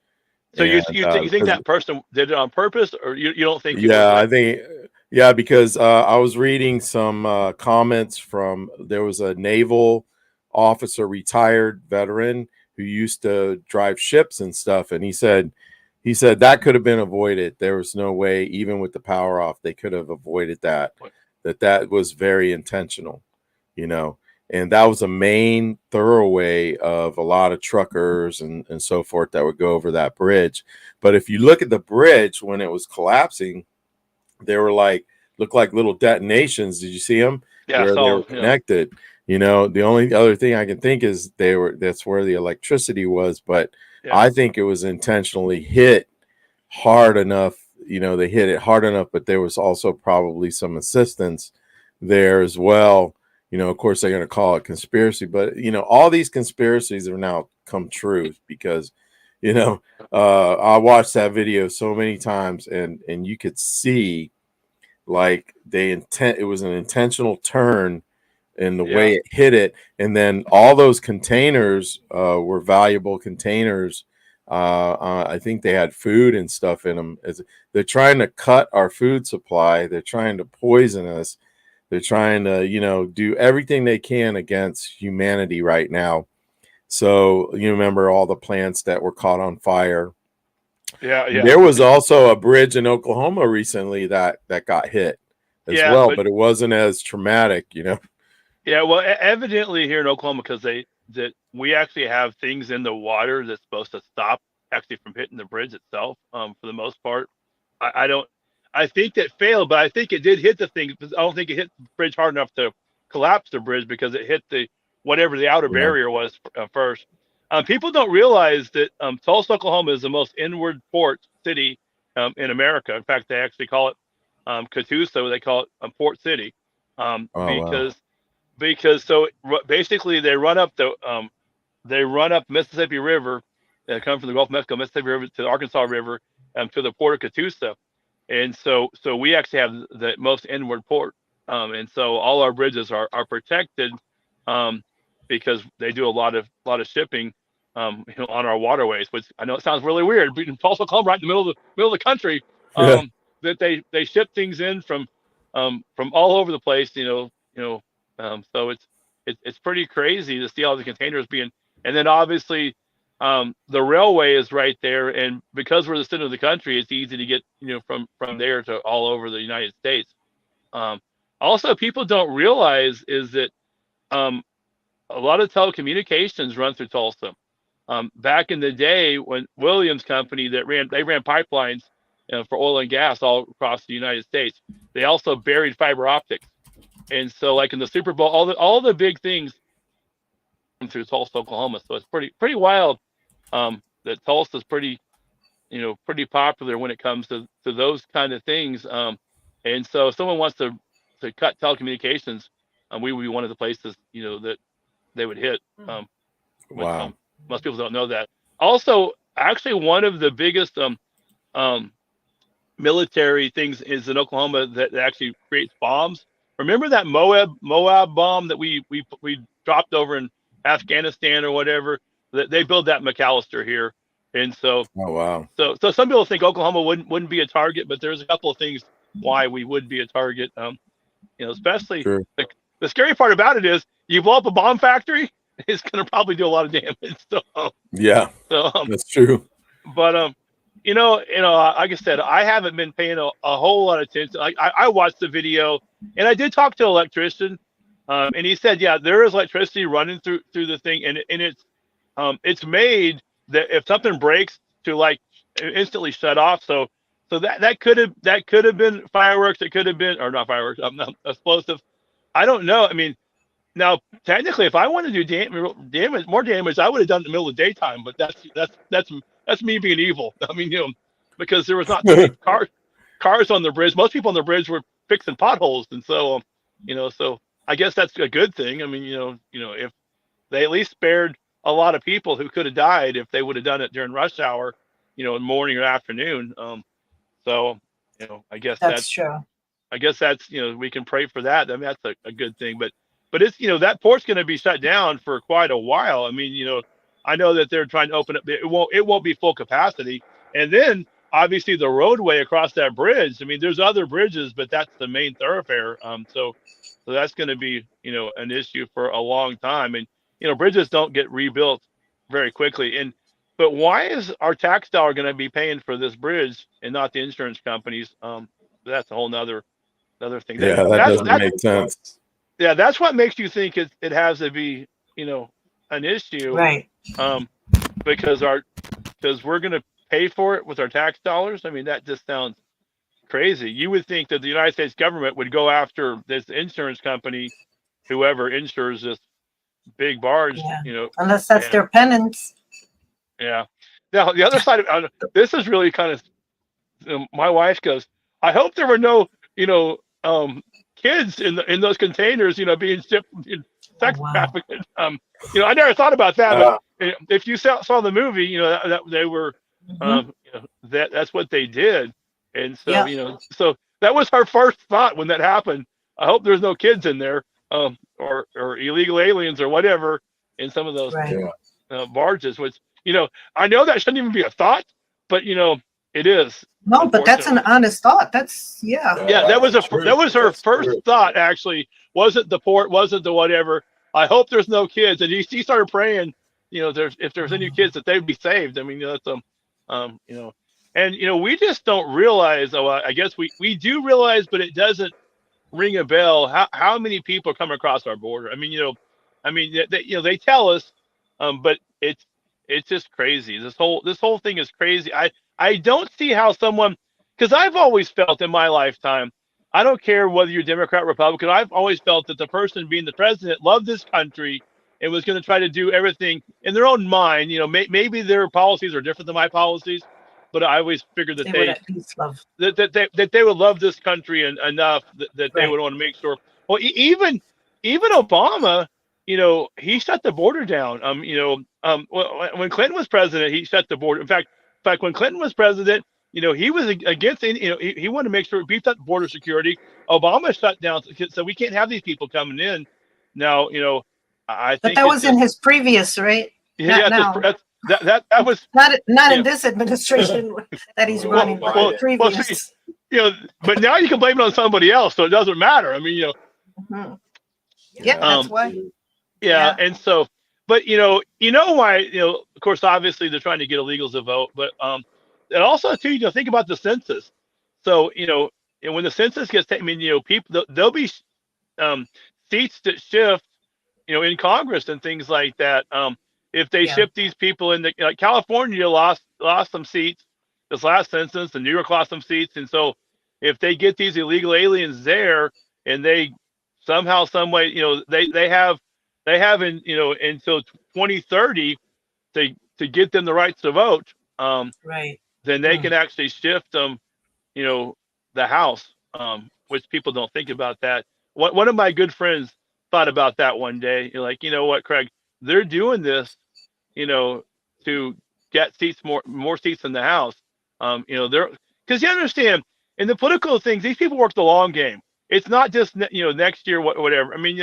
So you And you think that person did it on purpose, or you don't think it was yeah, like, I think, yeah, because I was reading some comments from, there was a naval officer, retired veteran, who used to drive ships and stuff, and he said that could have been avoided. There was no way, even with the power off, they could have avoided that. That was very intentional, you know. And that was a main thoroughway of a lot of truckers and so forth that would go over that bridge. But if you look at the bridge when it was collapsing, they were like, looked like little detonations. Did you see them? yeah, Where they so were connected. You know, the only other thing I can think is that's where the electricity was. But yeah. I think it was intentionally hit hard enough. You know, they hit it hard enough, but there was also probably some assistance there as well. You know, of course, they're going to call it conspiracy, but, you know, all these conspiracies have now come true because, you know, I watched that video so many times, and you could see like it was an intentional turn in the way it hit it. And then all those containers were valuable containers. I think they had food and stuff in them. They're trying to cut our food supply. They're trying to poison us. They're trying to, you know, do everything they can against humanity right now. So you remember all the plants that were caught on fire. Yeah. There was also a bridge in Oklahoma recently that got hit as well, but it wasn't as traumatic, you know. Yeah, well, evidently here in Oklahoma, because that we actually have things in the water that's supposed to stop actually from hitting the bridge itself. For the most part, I think that failed, but I think it did hit the thing. I don't think it hit the bridge hard enough to collapse the bridge because it hit whatever the outer barrier was first. People don't realize that Tulsa, Oklahoma is the most inward port city in America. In fact, they actually call it Catoosa. They call it Port City because so basically they run up Mississippi River, come from the Gulf of Mexico, Mississippi River to the Arkansas River, to the port of Catoosa. And so we actually have the most inward port, and so all our bridges are protected because they do a lot of shipping, you know, on our waterways. Which I know it sounds really weird, but in Tulsa, Oklahoma, right in the middle of the country, that they ship things in from all over the place. You know, so it's pretty crazy to see all the containers being, and then obviously. The railway is right there, and because we're the center of the country, it's easy to get, you know, from there to all over the United States. Also, people don't realize is that a lot of telecommunications run through Tulsa. Back in the day, when Williams Company they ran pipelines, you know, for oil and gas all across the United States. They also buried fiber optics, and so like in the Super Bowl, all the big things through Tulsa, Oklahoma. So it's pretty wild. That Tulsa is pretty popular when it comes to those kind of things. And so if someone wants to cut telecommunications, we would be one of the places, you know, that they would hit. Wow. Most people don't know that. Also, actually, one of the biggest military things is in Oklahoma that actually creates bombs. Remember that Moab bomb that we dropped over in Afghanistan or whatever? They build that in McAllister here, and so so some people think Oklahoma wouldn't be a target, but there's a couple of things why we would be a target. You know, especially the scary part about it is you blow up a bomb factory, it's going to probably do a lot of damage. So that's true. But you know, like I said, I haven't been paying a whole lot of attention. I watched the video, and I did talk to an electrician, and he said, yeah, there is electricity running through the thing, and it's made that if something breaks to like instantly shut off. So that could have been fireworks. It could have been, or not fireworks, explosive. I don't know. I mean, now technically, if I wanted to do more damage, I would have done it in the middle of the daytime. But that's me being evil. I mean, you know, because there was not too many cars on the bridge. Most people on the bridge were fixing potholes, and so you know, so I guess that's a good thing. I mean, you know, if they at least spared a lot of people who could have died if they would have done it during rush hour, you know, in morning or afternoon. So, you know, I guess that's true. I guess that's, you know, we can pray for that. I mean, that's a good thing, but it's, you know, that port's going to be shut down for quite a while. I mean, you know, I know that they're trying to open up. It won't be full capacity. And then obviously the roadway across that bridge. I mean, there's other bridges, but that's the main thoroughfare. So that's going to be, an issue for a long time. And, bridges don't get rebuilt very quickly. But why is our tax dollar going to be paying for this bridge and not the insurance companies? That's a whole nother thing. Yeah, that doesn't make sense. Yeah, that's what makes you think it has to be, an issue, Right? Because we're going to pay for it with our tax dollars. I mean, that just sounds crazy. You would think that the United States government would go after this insurance company, whoever insures this big barge, Unless that's their penance. Yeah. Now the other side of this is really kind of. My wife goes, I hope there were no, kids in those containers, being shipped, sex trafficked. I never thought about that, but if you saw the movie, that they were, that's what they did, and so so that was our first thought when that happened. I hope there's no kids in there, or illegal aliens or whatever in some of those barges, which. I know that shouldn't even be a thought, but it is. No, but that's an honest thought. That's Yeah, that was her first thought. Actually, wasn't the port, wasn't the whatever. I hope there's no kids, and she started praying. If there's any kids that they'd be saved. I mean, that's and we just don't realize. Oh, I guess we do realize, but it doesn't ring a bell. How many people come across our border? I mean, they tell us, but it's just crazy. This whole thing is crazy. I don't see how someone, because I've always felt in my lifetime, I don't care whether you're Democrat, Republican, I've always felt that the person being the president loved this country and was going to try to do everything in their own mind. Maybe their policies are different than my policies, but I always figured that they would love this country enough that they would want to make sure. Well, even Obama, he shut the border down. When Clinton was president, he shut the border. In fact, when Clinton was president, he was against, he wanted to make sure we beefed up border security. Obama shut down, so we can't have these people coming in. Now, I think. But that was in his previous, right? Yeah, that was not in this administration that he's running. Previous. But now you can blame it on somebody else, so it doesn't matter. I mean, Yeah, that's why. Yeah, and so, but why? Of course, obviously they're trying to get illegals to vote, but and also too, think about the census. So when the census gets taken, I mean, people there'll be seats that shift, in Congress and things like that. If they ship these people in, California lost some seats this last census, and New York lost some seats, and so if they get these illegal aliens there, and they somehow, some way, they have until 2030 to get them the rights to vote. Then they can actually shift them, the House, which people don't think about that. One of my good friends thought about that one day. You're like, you know what, Craig, they're doing this, to get seats, more seats in the House. They're, because you understand, in the political things, these people work the long game. It's not just, next year, whatever. I mean,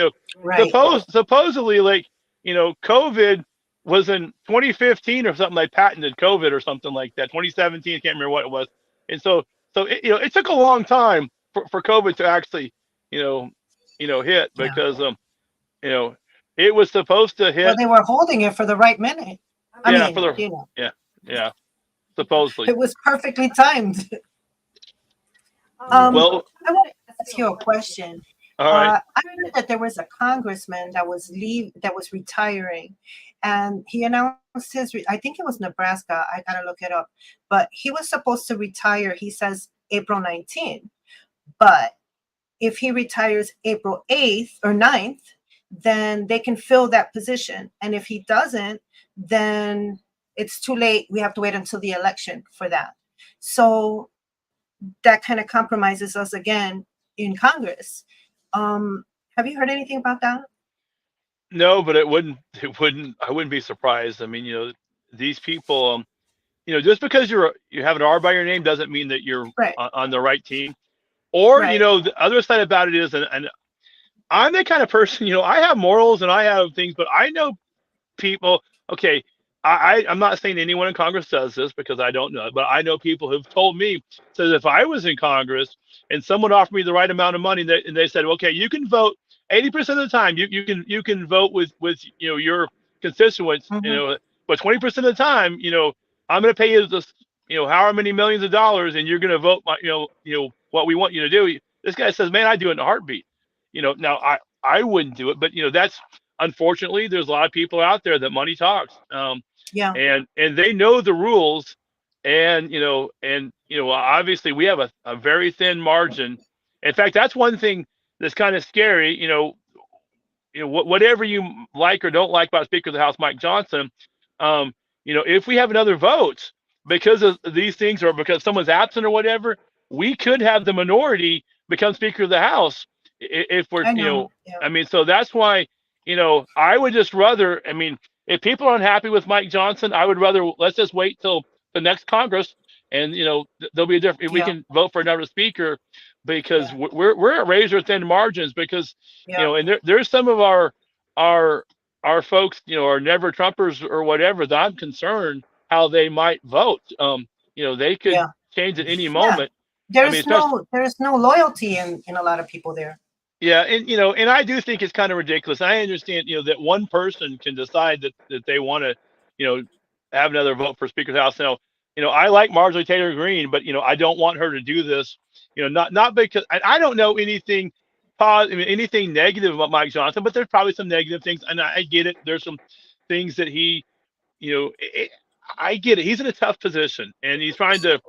supposedly, like, COVID was in 2015 or something. Like patented COVID or something like that. 2017, I can't remember what it was. And so it took a long time for COVID to actually, hit, because it was supposed to hit. Well, they were holding it for the right minute. Supposedly it was perfectly timed. Well, I want to ask you a question. All right. I heard that there was a congressman that was retiring, and he announced I think it was Nebraska. I gotta look it up, but he was supposed to retire. He says April 19th, but if he retires April 8th or 9th, then they can fill that position, and if he doesn't, then it's too late. We have to wait until the election for that. So that kind of compromises us again in Congress. Have you heard anything about that? No, but I wouldn't be surprised. I mean, these people, just because you have an R by your name doesn't mean that you're on the right team. Or, the other side about it is, and I'm the kind of person, I have morals and I have things, but I know people, okay, I'm not saying anyone in Congress does this because I don't know, but I know people who've told me, says if I was in Congress and someone offered me the right amount of money and they said, okay, you can vote 80% of the time, you can vote with your constituents, Mm-hmm. but 20% of the time, I'm going to pay you this, however many millions of dollars, and you're going to vote my, what we want you to do. This guy says, man, I do it in a heartbeat. Now I wouldn't do it, but that's unfortunately there's a lot of people out there that money talks. Yeah. And they know the rules, and obviously we have a very thin margin. In fact, that's one thing that's kind of scary. Whatever you like or don't like about Speaker of the House Mike Johnson, if we have another vote because of these things or because someone's absent or whatever, we could have the minority become Speaker of the House if we're I know. Yeah. I mean, so that's why I would just rather, if people are unhappy with Mike Johnson, I would rather let's just wait till the next Congress, and there'll be a different. We can vote for another speaker, because we're at razor thin margins, because and there's some of our folks are never Trumpers or whatever that I'm concerned how they might vote. They could change at any moment. There's no loyalty in a lot of people there. Yeah, and I do think it's kind of ridiculous. I understand, that one person can decide that they want to, have another vote for Speaker of the House. Now, I like Marjorie Taylor Greene, but I don't want her to do this. Not because I don't know anything positive, anything negative about Mike Johnson, but there's probably some negative things, and I get it. There's some things that he, I get it. He's in a tough position, and he's trying to,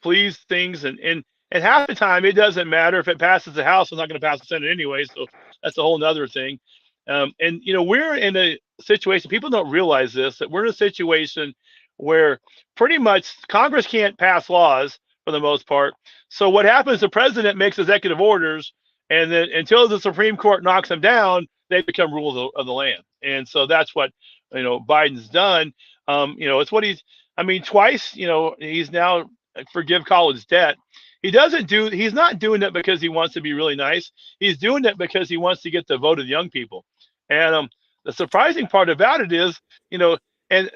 please things, and half the time it doesn't matter if it passes the House. It's not going to pass the Senate anyway, so that's a whole nother thing. And we're in a situation, people don't realize this, that we're in a situation where pretty much Congress can't pass laws for the most part. So what happens, the president makes executive orders, and then until the Supreme Court knocks them down, they become rules of the land. And so that's what Biden's done. It's what he's twice, he's now forgive college debt. He's not doing it because he wants to be really nice. He's doing it because he wants to get the vote of young people. And the surprising part about it is, and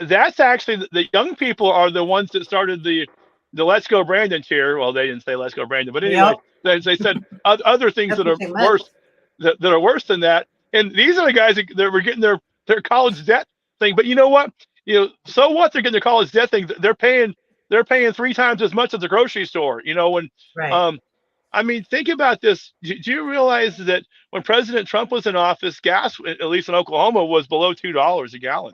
that's actually the young people are the ones that started the Let's Go Brandon cheer. Well, they didn't say Let's Go Brandon, but anyway, they said other things that are worse, that are worse than that. And these are the guys that were getting their college debt thing. But you know what? So what? They're getting their college debt thing. They're paying 3 times as much at the grocery store. Think about this. Do you realize that when President Trump was in office, gas, at least in Oklahoma, was below $2 a gallon?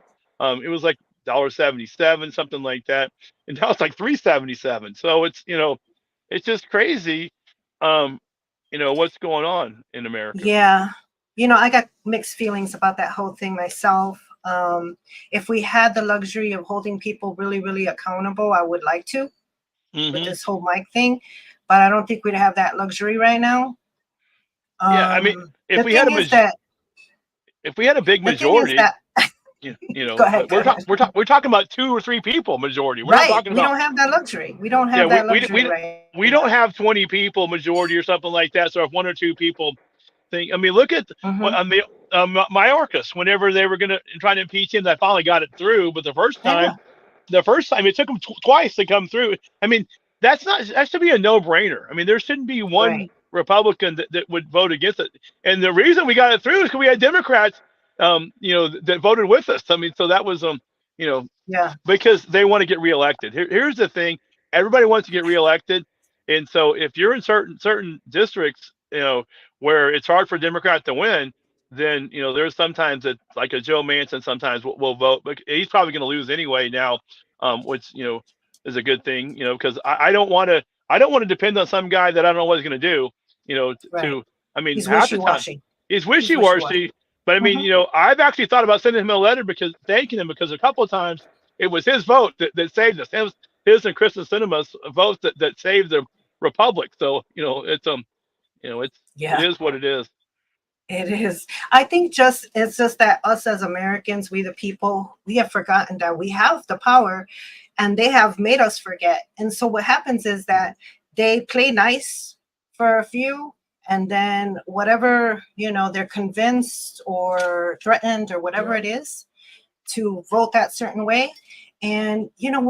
It was like $1.77, something like that, and now it's like $3.77. So it's it's just crazy. What's going on in America? Yeah, I got mixed feelings about that whole thing myself. If we had the luxury of holding people really, really accountable, I would like to with this whole mic thing, but I don't think we'd have that luxury right now. If we had a big majority, Go ahead, we're talking about 2 or 3 people majority. We're right. Not talking we about, don't have that luxury. We don't have that luxury. We don't have 20 people majority or something like that. So if 1 or 2 people think, look at Mayorkas, whenever they were going to try to impeach him, they finally got it through. But the first time it took them twice to come through. That should be a no-brainer. There shouldn't be one Republican that would vote against it. And the reason we got it through is because we had Democrats, that voted with us. So that was, because they want to get reelected. Here's the thing: everybody wants to get reelected, and so if you're in certain districts, where it's hard for a Democrat to win, then there's sometimes that, like a Joe Manchin, sometimes will vote, but he's probably going to lose anyway now, which is a good thing, because I don't want to depend on some guy that I don't know what he's going to do, he's half the time he's wishy-washy. But I've actually thought about sending him a letter thanking him, because a couple of times it was his vote that saved us. It was his and Kristen Sinema's votes that saved the republic. So it's it is what it is. It is. I think it's just that us as Americans, we the people, we have forgotten that we have the power, and they have made us forget. And so what happens is that they play nice for a few, and then whatever, they're convinced or threatened or whatever it is, to vote that certain way. And, you know,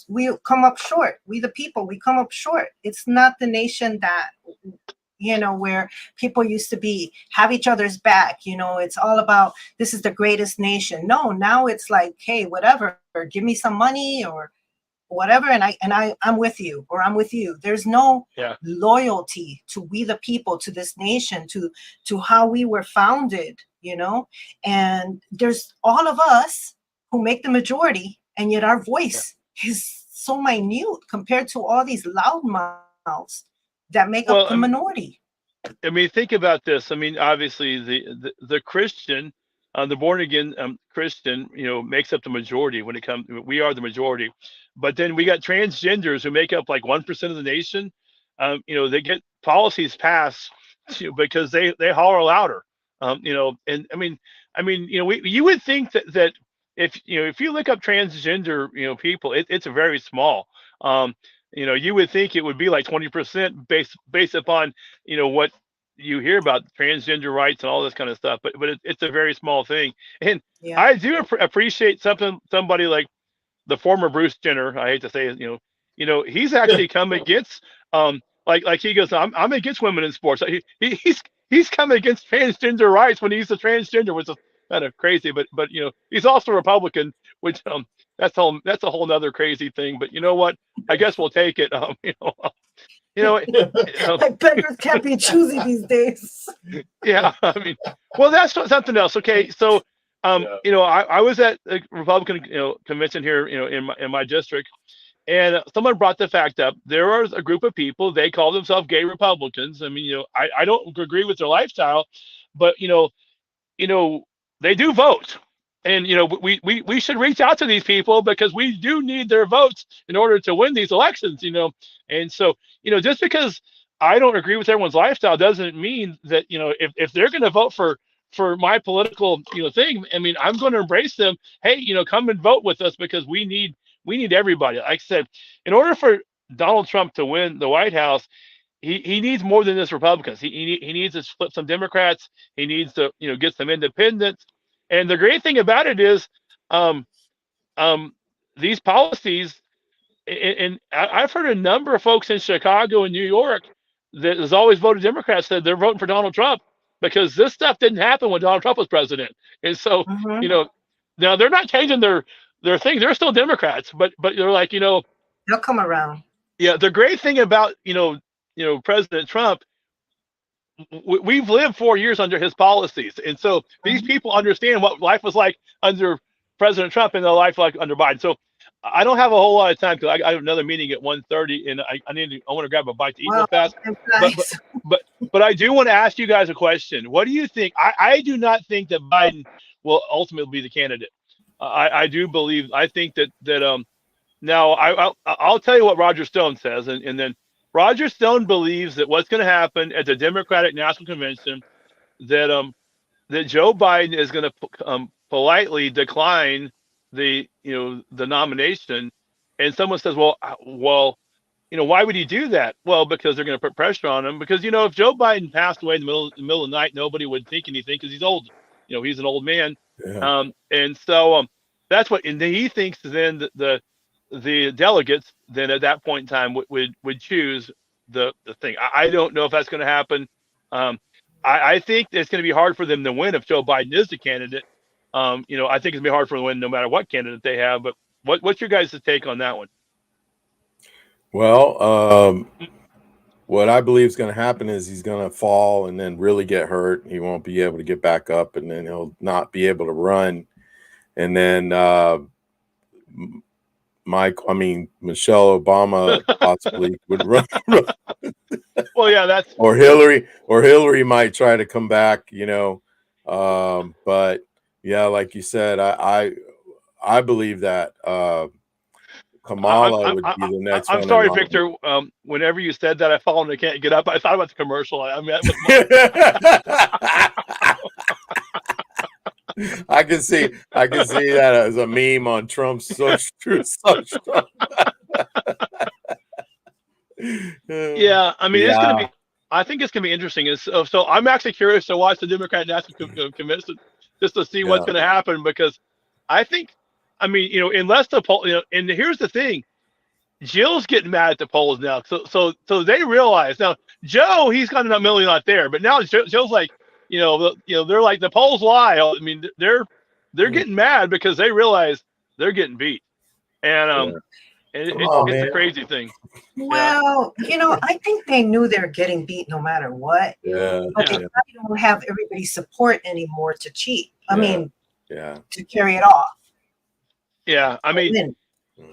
we come up short. We, the people, we come up short. It's not the nation that, you know, where people used to have each other's back. You know, it's all about, this is the greatest nation. No, now it's like, hey, whatever, or give me some money or whatever, and I'm with you, or I'm with you. There's no loyalty to we the people, to this nation, to how we were founded, you know. And there's all of us who make the majority, and yet our voice is so minute compared to all these loud mouths that make up the minority. I mean, think about this. I mean, obviously the Christian, the born again Christian, you know, makes up the majority when it comes. We are the majority, but then we got transgenders who make up like 1% of the nation. You know, they get policies passed because they holler louder. You know, and I mean, you know, you would think that if you look up transgender, you know, people, it's very small. You know, you would think it would be like 20% based upon, you know, what you hear about transgender rights and all this kind of stuff, but it's a very small thing. And I do appreciate somebody like the former Bruce Jenner. I hate to say it, you know, he's actually come against, like he goes, I'm against women in sports. He's come against transgender rights when he's a transgender, which is kind of crazy. But you know, he's also a Republican, which that's a whole nother crazy thing. But you know what? I guess we'll take it. You know, like beggars can't be choosy these days. Yeah, I mean, well, that's something else. Okay, so you know, I was at a Republican, you know, convention here, you know, in my district, and someone brought the fact up. There was a group of people, they call themselves gay Republicans. I mean, you know, I don't agree with their lifestyle, but you know, they do vote. And you know, we should reach out to these people because we do need their votes in order to win these elections, you know. And so, you know, just because I don't agree with everyone's lifestyle doesn't mean that, you know, if they're going to vote for my political, you know, thing, I mean, I'm going to embrace them. Hey, you know, come and vote with us because we need everybody. Like I said, in order for Donald Trump to win the White House, he needs more than just Republicans. He needs to flip some Democrats. He needs to, you know, get some independents. And the great thing about it is, these policies, and I've heard a number of folks in Chicago and New York that has always voted Democrat said they're voting for Donald Trump because this stuff didn't happen when Donald Trump was president. And so, you know, now they're not changing their thing. They're still Democrats, but they're like, you know, they'll come around. Yeah, the great thing about, you know, President Trump, we've lived 4 years under his policies, and so these people understand what life was like under President Trump and the life like under Biden. So I don't have a whole lot of time because I have another meeting at 1:30, and I want to grab a bite to eat real fast. Nice. But I do want to ask you guys a question. What do you think? I do not think that Biden will ultimately be the candidate. I do believe. I think that now I'll tell you what Roger Stone says, and then Roger Stone believes that what's going to happen at the Democratic National Convention, that Joe Biden is going to politely decline the nomination, and someone says, well, you know, why would he do that? Well, because they're going to put pressure on him. Because, you know, if Joe Biden passed away in the middle of the night, nobody would think anything because he's old. You know, he's an old man, and so that's what. And he thinks then that the delegates then at that point in time would choose the thing. I don't know if that's going to happen. I think it's going to be hard for them to win if Joe Biden is the candidate. You know, I think it's going to be hard for them to win no matter what candidate they have. But what's your guys' take on that one? Well, what I believe is going to happen is he's going to fall and then really get hurt. He won't be able to get back up, and then he'll not be able to run. And then Michelle Obama possibly would run. Well, yeah, or Hillary might try to come back, you know. But yeah, like you said, I believe that Kamala would be the next one. I'm sorry, Victor. Whenever you said that, I fallen and I can't get up. I thought about the commercial. I mean, I can see that as a meme on Trump's social. Yeah, I mean, it's gonna be. I think it's gonna be interesting. So I'm actually curious to watch the Democratic National Convention just to see what's gonna happen, because I think, I mean, unless the poll, and here's the thing, Jill's getting mad at the polls now. So they realize now, Joe, he's got a million not there, but now Joe's like, they're like, the polls lie. I mean, they're getting mad because they realize they're getting beat. And, it's a crazy thing. Well, I think they knew they were getting beat no matter what. Yeah. But they don't have everybody's support anymore to cheat. I mean, to carry it off. Yeah. I mean,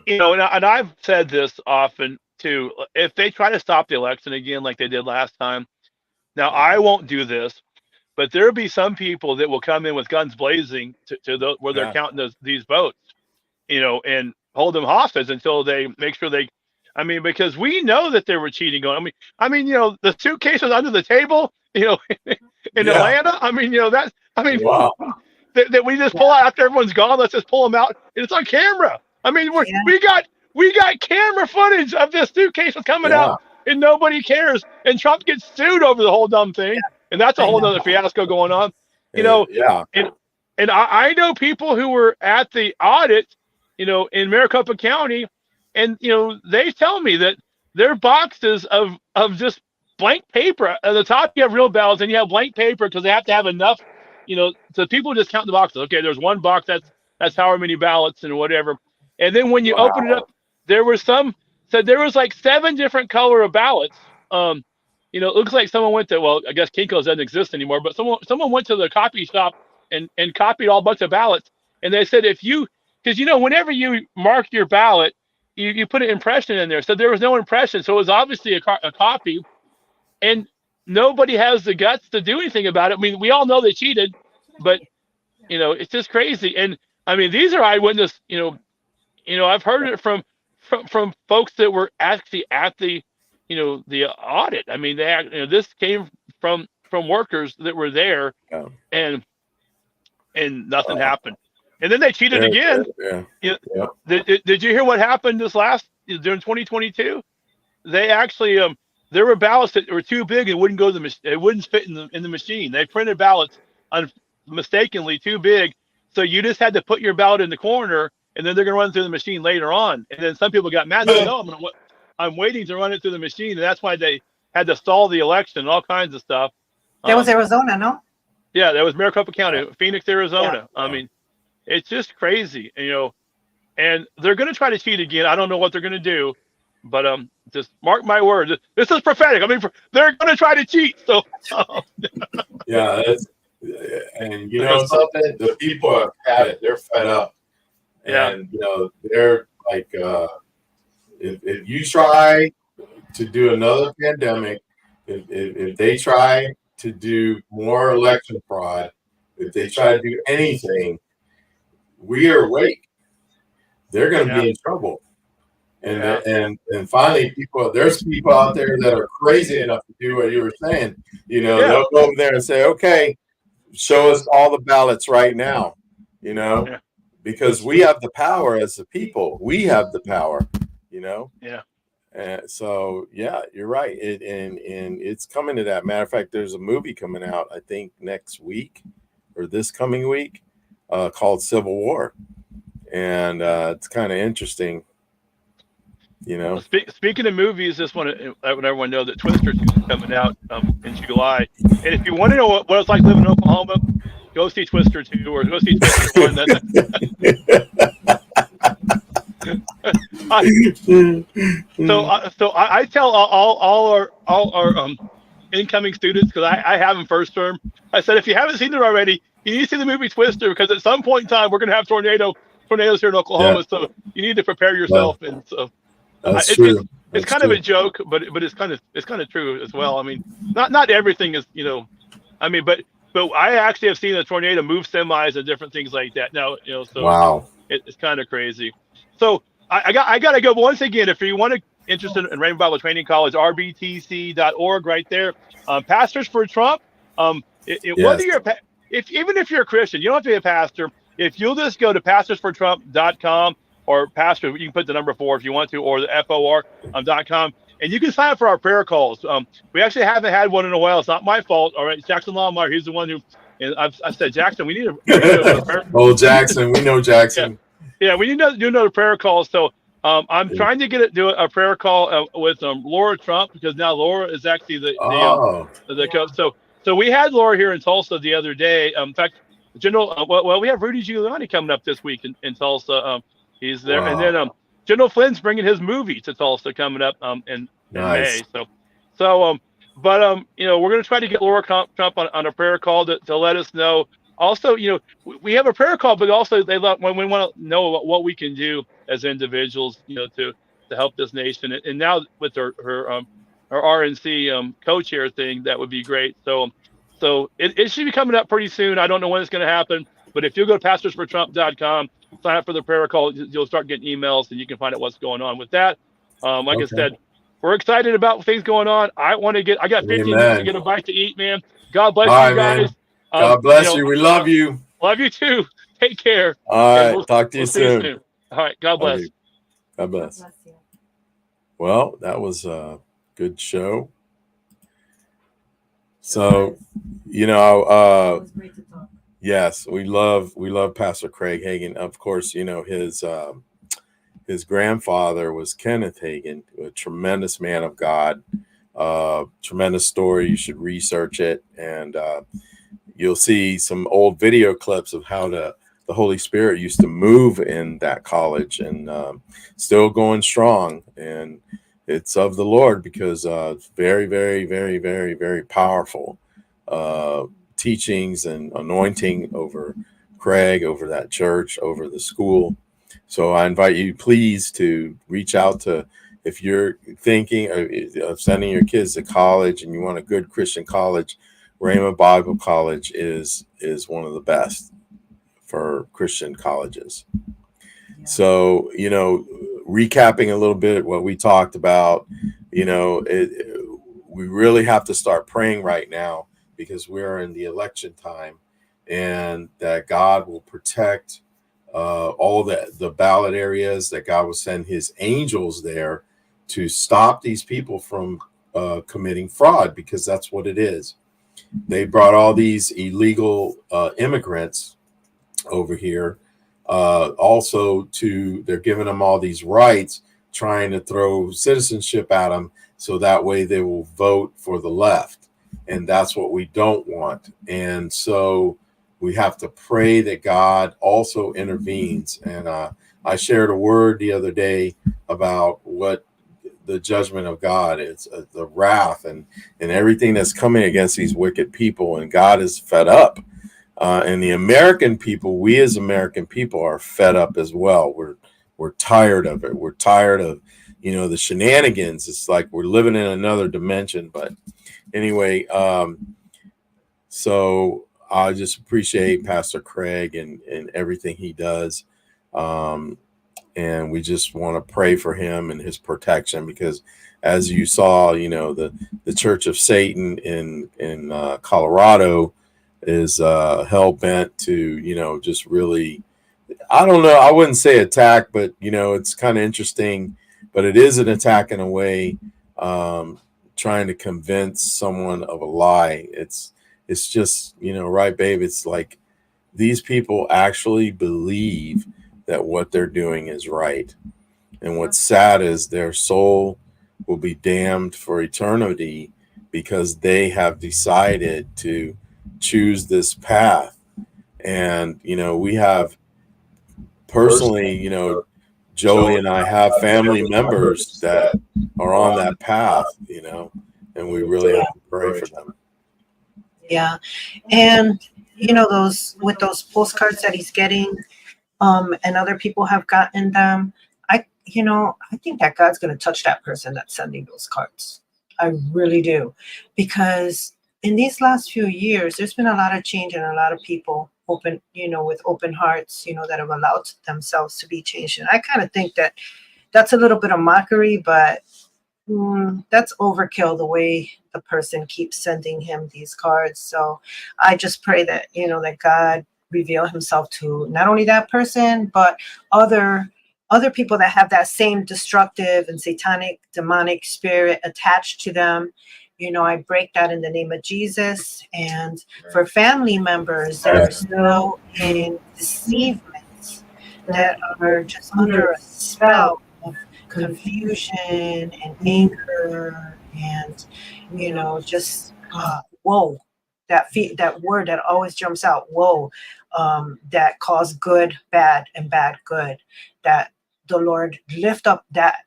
and I've said this often too. If they try to stop the election again, like they did last time, now I won't do this, but there'll be some people that will come in with guns blazing to where they're counting these votes, and hold them hostage until they make sure they. I mean, because we know that there were cheating going. I mean, the suitcases under the table, in Atlanta. I mean, wow. that we just pull out after everyone's gone. Let's just pull them out. And it's on camera. I mean, we got camera footage of this suitcase coming out, and nobody cares. And Trump gets sued over the whole dumb thing, and that's a whole other fiasco going on. And I know people who were at the audit, in Maricopa County, and they tell me that their boxes of just blank paper. At the top you have real ballots, and you have blank paper because they have to have enough. So people just count the boxes. Okay, there's one box that's however many ballots and whatever. And then when you open it up, there was like 7 different color of ballots. It looks like someone went to, well, I guess Kinko's doesn't exist anymore, but someone went to the copy shop and copied all bunch of ballots. And they said because whenever you mark your ballot, you put an impression in there. So there was no impression. So it was obviously a copy, and nobody has the guts to do anything about it. I mean, we all know they cheated, but it's just crazy. And I mean, these are eyewitness. I've heard it from folks that were actually at the the audit. I mean, this came from workers that were there, and nothing happened. And then they cheated again. Did you hear what happened during 2022? They actually there were ballots that were too big and wouldn't go to it wouldn't fit in the machine. They printed ballots mistakenly too big, so you just had to put your ballot in the corner, and then they're going to run it through the machine later on. And then some people got mad. They said, no, I'm waiting to run it through the machine, and that's why they had to stall the election and all kinds of stuff. That was Arizona, no? Yeah, that was Maricopa County, Phoenix, Arizona. I mean, it's just crazy, and they're going to try to cheat again. I don't know what they're going to do, but just mark my words. This is prophetic. I mean, they're going to try to cheat. So and something, the people have had it. They're fed up, and they're like, if you try to do another pandemic, if they try to do more election fraud, if they try to do anything, we are awake. They're going to be in trouble. And finally, there's people out there that are crazy enough to do what you were saying. They'll go over there and say, okay, show us all the ballots right now, because we have the power as the people. We have the power, So you're right. And it's coming to that. Matter of fact, there's a movie coming out, I think next week or this coming week, called Civil War, and it's kind of interesting. Speaking of movies, just want to let everyone know that Twisters is coming out in July. And if you want to know what it's like living in Oklahoma, go see Twister 2 or go see Twister 1. So I tell all our incoming students, because I have them first term. I said, if you haven't seen it already, you need to see the movie Twister, because at some point in time we're going to have tornadoes here in Oklahoma. So you need to prepare yourself. And so that's true. It's kind of a joke, but it's kind of true as well. I mean, not everything is I mean, but I actually have seen a tornado move semis and different things like that. Now so wow, it's kind of crazy. So I got to go. But once again, if you want to interested in Rainbow Bible Training College, rbtc.org right there. Pastors for Trump. Whether you're even if you're a Christian, you don't have to be a pastor. If you'll just go to pastorsfortrump.com or pastor, you can put the number 4 if you want to, or the FOR.com, and you can sign up for our prayer calls. We actually haven't had one in a while. It's not my fault. All right, Jackson Longmire, he's the one who And I said, Jackson, we need to. Oh, Jackson, we know Jackson. Yeah, we need to do another prayer call. So I'm trying to do a prayer call with Laura Trump, because now Laura is actually the coach. So we had Laura here in Tulsa the other day. In fact, General, well, we have Rudy Giuliani coming up this week in Tulsa. He's there, and then General Flynn's bringing his movie to Tulsa coming up in May. But you know, we're going to try to get Laura Trump on a prayer call to let us know. Also, you know, we have a prayer call, but also when we want to know what we can do as individuals, you know, to help this nation. And now with her RNC co-chair thing, that would be great. So it should be coming up pretty soon. I don't know when it's going to happen, but if you go to pastorsfortrump.com, sign up for the prayer call, you'll start getting emails and you can find out what's going on with that. Like I said, we're excited about things going on. I got 15 minutes to get a bite to eat, man. God bless you guys. Man. God bless you. We love you. Love you too. Take care. All right. We'll talk to you soon. All right. God bless. God bless. Well, that was a good show. So, you know, yes, we love Pastor Craig Hagin. Of course, you know, his grandfather was Kenneth Hagin, a tremendous man of God, tremendous story. You should research it, and you'll see some old video clips of how the Holy Spirit used to move in that college, and still going strong. And it's of the Lord, because it's very, very, very, very, very powerful teachings and anointing over Craig, over that church, over the school. So I invite you, please, to reach out to, if you're thinking of sending your kids to college and you want a good Christian college, Rhema Bible College is one of the best for Christian colleges. Yeah. So, you know, recapping a little bit what we talked about, you know, we really have to start praying right now, because we're in the election time, and that God will protect all the ballot areas, that God will send his angels there to stop these people from committing fraud, because that's what it is. They brought all these illegal immigrants over here. Also, they're giving them all these rights, trying to throw citizenship at them, so that way they will vote for the left. And that's what we don't want. And so we have to pray that God also intervenes. And I shared a word the other day about what the judgment of God is, the wrath and everything that's coming against these wicked people. And God is fed up. And the American people, we as American people, are fed up as well. We're tired of it. We're tired of, you know, the shenanigans. It's like we're living in another dimension. But anyway, so I just appreciate Pastor Craig and everything he does. And we just want to pray for him and his protection, because as you saw, you know, the Church of Satan in Colorado is hell bent to, you know, just really, I don't know, I wouldn't say attack, but, you know, it's kind of interesting, but it is an attack in a way, trying to convince someone of a lie. It's just, you know, right, babe? It's like these people actually believe that what they're doing is right. And what's sad is their soul will be damned for eternity, because they have decided to choose this path. And, you know, we have personally, you know, Joey and I have family members that are on that path, you know, and we really have to pray for them. Yeah. And, you know, those postcards that he's getting, and other people have gotten them, I think that God's going to touch that person that's sending those cards. I really do. Because in these last few years, there's been a lot of change, and a lot of people with open hearts, you know, that have allowed themselves to be changed. And I kind of think that that's a little bit of mockery, but that's overkill, the way the person keeps sending him these cards. So I just pray that, you know, that God reveal himself to not only that person, but other people that have that same destructive and satanic, demonic spirit attached to them, I break that in the name of Jesus. And for family members that are still in deceivement, that are just under a spell of confusion and anger and, just, whoa, that word that always jumps out, whoa, that calls good bad and bad good, that the Lord lift up that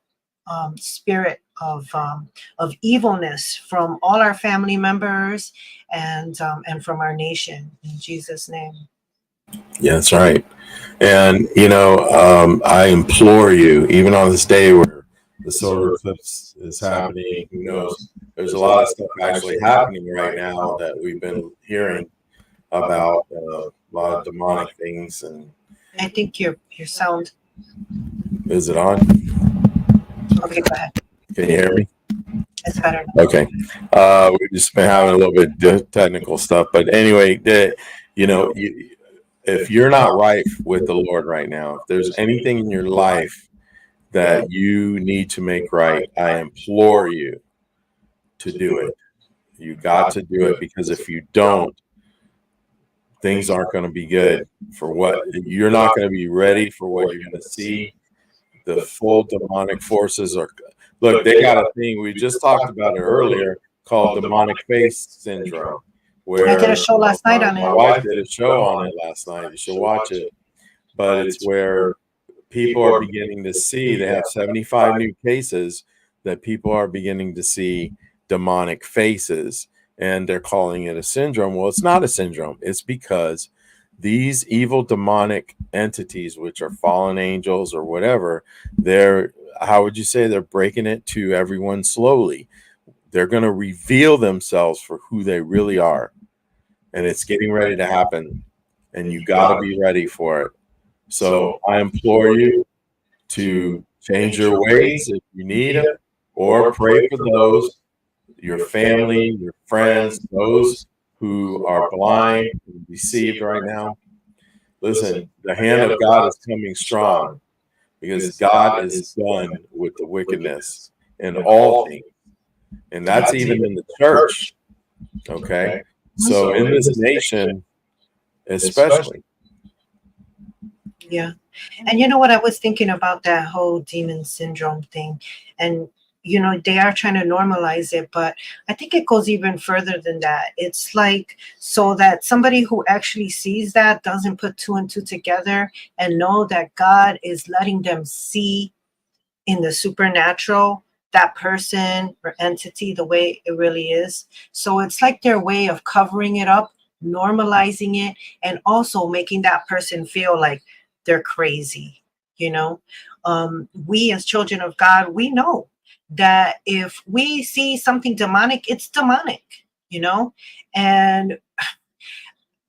spirit of evilness from all our family members and from our nation, in Jesus' name. Yeah, that's right. And I implore you, even on this day where the solar eclipse is happening, who knows? There's a lot of stuff actually happening right now that we've been hearing about, a lot of demonic things. And I think your sound. Is it on? Okay, go ahead. Can you hear me? It's better now. Okay. We've just been having a little bit of technical stuff, but anyway, if you're not right with the Lord right now, if there's anything in your life that you need to make right, I implore you to do it. You got to do it, because if you don't, things aren't going to be good for what you're not going to be ready for what you're going to see. The full demonic forces are, look, they got a thing. We just talked about it earlier called demonic face syndrome. Where I did a show last night on it. My wife did a show on it last night. You should watch it. But it's where people are beginning to see, they have 75 new cases that people are beginning to see demonic faces, and they're calling it a syndrome. Well, it's not a syndrome. It's because these evil demonic entities, which are fallen angels or whatever, how would you say, they're breaking it to everyone slowly. They're going to reveal themselves for who they really are. And it's getting ready to happen. And you got to be ready for it. So I implore you to change your ways if you need it, or pray for those, your family, your friends, those who are blind and deceived right now. Listen, the hand of God is coming strong, because God is done with the wickedness in all things. And that's even in the church. Okay. So in this nation, especially. Yeah. And you know what, I was thinking about that whole demon syndrome thing, and they are trying to normalize it, but I think it goes even further than that. It's like, so that somebody who actually sees that doesn't put two and two together and know that God is letting them see in the supernatural that person or entity the way it really is. So it's like their way of covering it up, normalizing it, and also making that person feel like they're crazy. We as children of God, we know that if we see something demonic, it's demonic, and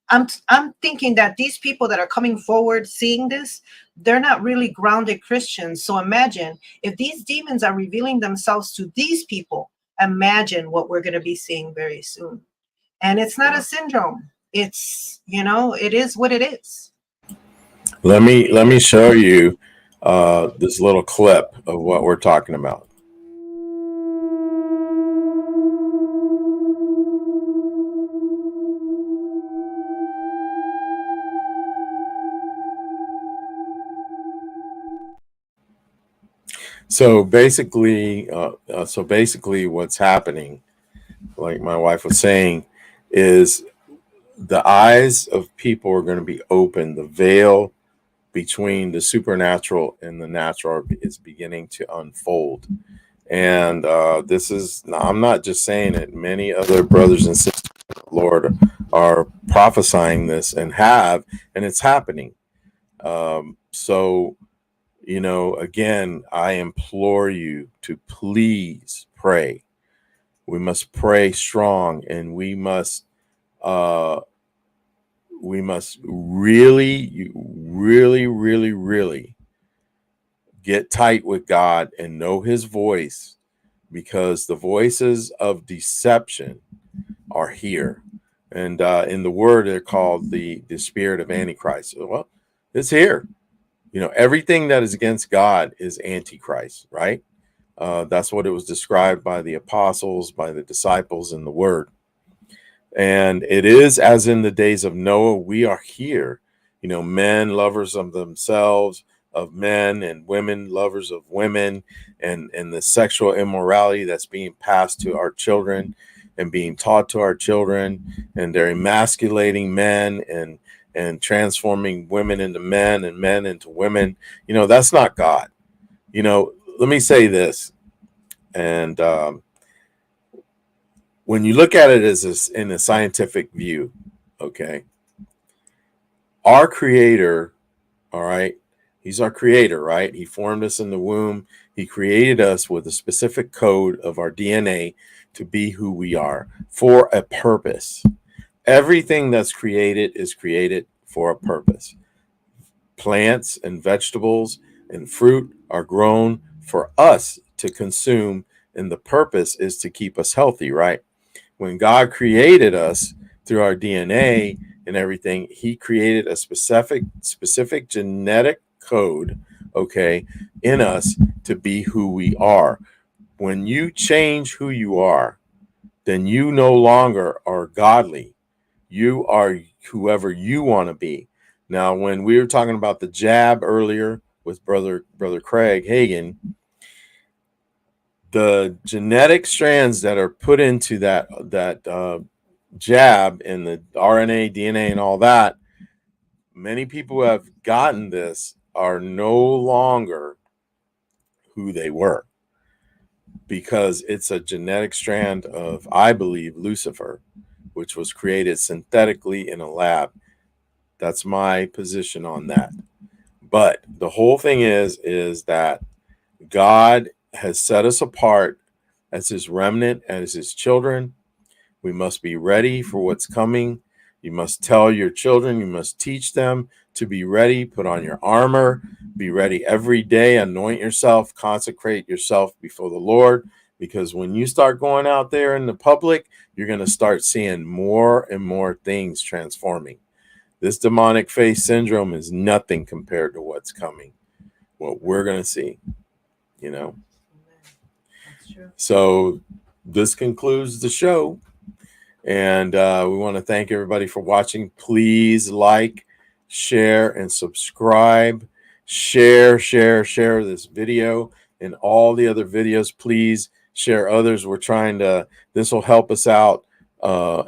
I'm thinking that these people that are coming forward seeing this, they're not really grounded Christians. So imagine if these demons are revealing themselves to these people, imagine what we're going to be seeing very soon. And it's not a syndrome. It's, it is what it is. Let me show you this little clip of what we're talking about. So basically, what's happening, like my wife was saying, is the eyes of people are going to be open. The veil between the supernatural and the natural is beginning to unfold. And this is, I'm not just saying it, many other brothers and sisters of the Lord are prophesying this and it's happening. So, again, I implore you to please pray. We must pray strong, and we must really, really, really, really get tight with God and know his voice, because the voices of deception are here. And in the word, they're called the spirit of Antichrist. Well, it's here. Everything that is against God is Antichrist, right? That's what it was described by the apostles, by the disciples in the word. And it is as in the days of Noah, we are here, you know, men lovers of themselves, of men, and women lovers of women, and the sexual immorality that's being passed to our children and being taught to our children, and they're emasculating men and transforming women into men and men into women. You know, that's not God. You know, let me say this, and when you look at it as in a scientific view, okay, our creator, all right, he's our creator, right? He formed us in the womb. He created us with a specific code of our DNA to be who we are for a purpose. Everything that's created is created for a purpose. Plants and vegetables and fruit are grown for us to consume, and the purpose is to keep us healthy, right? When God created us through our DNA and everything, he created a specific genetic code, okay, in us to be who we are. When you change who you are, then you no longer are godly. You are whoever you want to be. Now, when we were talking about the jab earlier with brother Craig Hagin, the genetic strands that are put into that jab and the RNA, DNA, and all that, many people who have gotten this are no longer who they were, because it's a genetic strand of, I believe, Lucifer, which was created synthetically in a lab. That's my position on that. But the whole thing is that God has set us apart as his remnant, as his children. We must be ready for what's coming. You must tell your children, you must teach them to be ready. Put on your armor, be ready every day, anoint yourself, consecrate yourself before the Lord, because when you start going out there in the public, you're going to start seeing more and more things transforming. This demonic face syndrome is nothing compared to what's coming, what we're going to see, you know. So this concludes the show, and we want to thank everybody for watching. Please like, share, and subscribe. Share this video and all the other videos. Please share others. We're trying to, this will help us out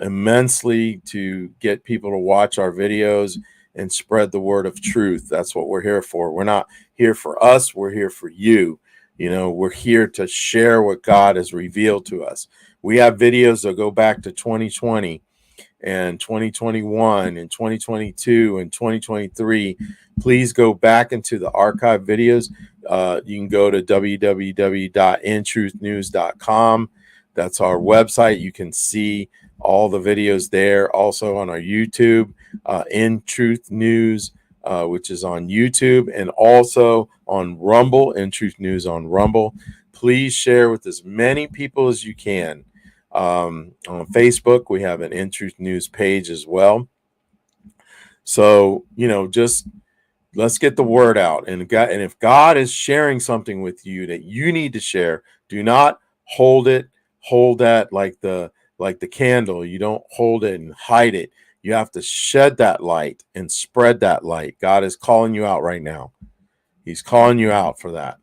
immensely to get people to watch our videos and spread the word of truth. That's what we're here for. We're not here for us. We're here for you. You know, we're here to share what God has revealed to us. We have videos that go back to 2020 and 2021 and 2022 and 2023. Please go back into the archive videos. You can go to www.inTruthNews.com. That's our website. You can see all the videos there. Also on our YouTube, inTruthNews, which is on YouTube, and also on Rumble, inTruthNews on Rumble. Please share with as many people as you can. On Facebook, we have an inTruthNews page as well. So, you know, just let's get the word out. And if God is sharing something with you that you need to share, do not hold that like the candle. You don't hold it and hide it. You have to shed that light and spread that light. God is calling you out right now. He's calling you out for that.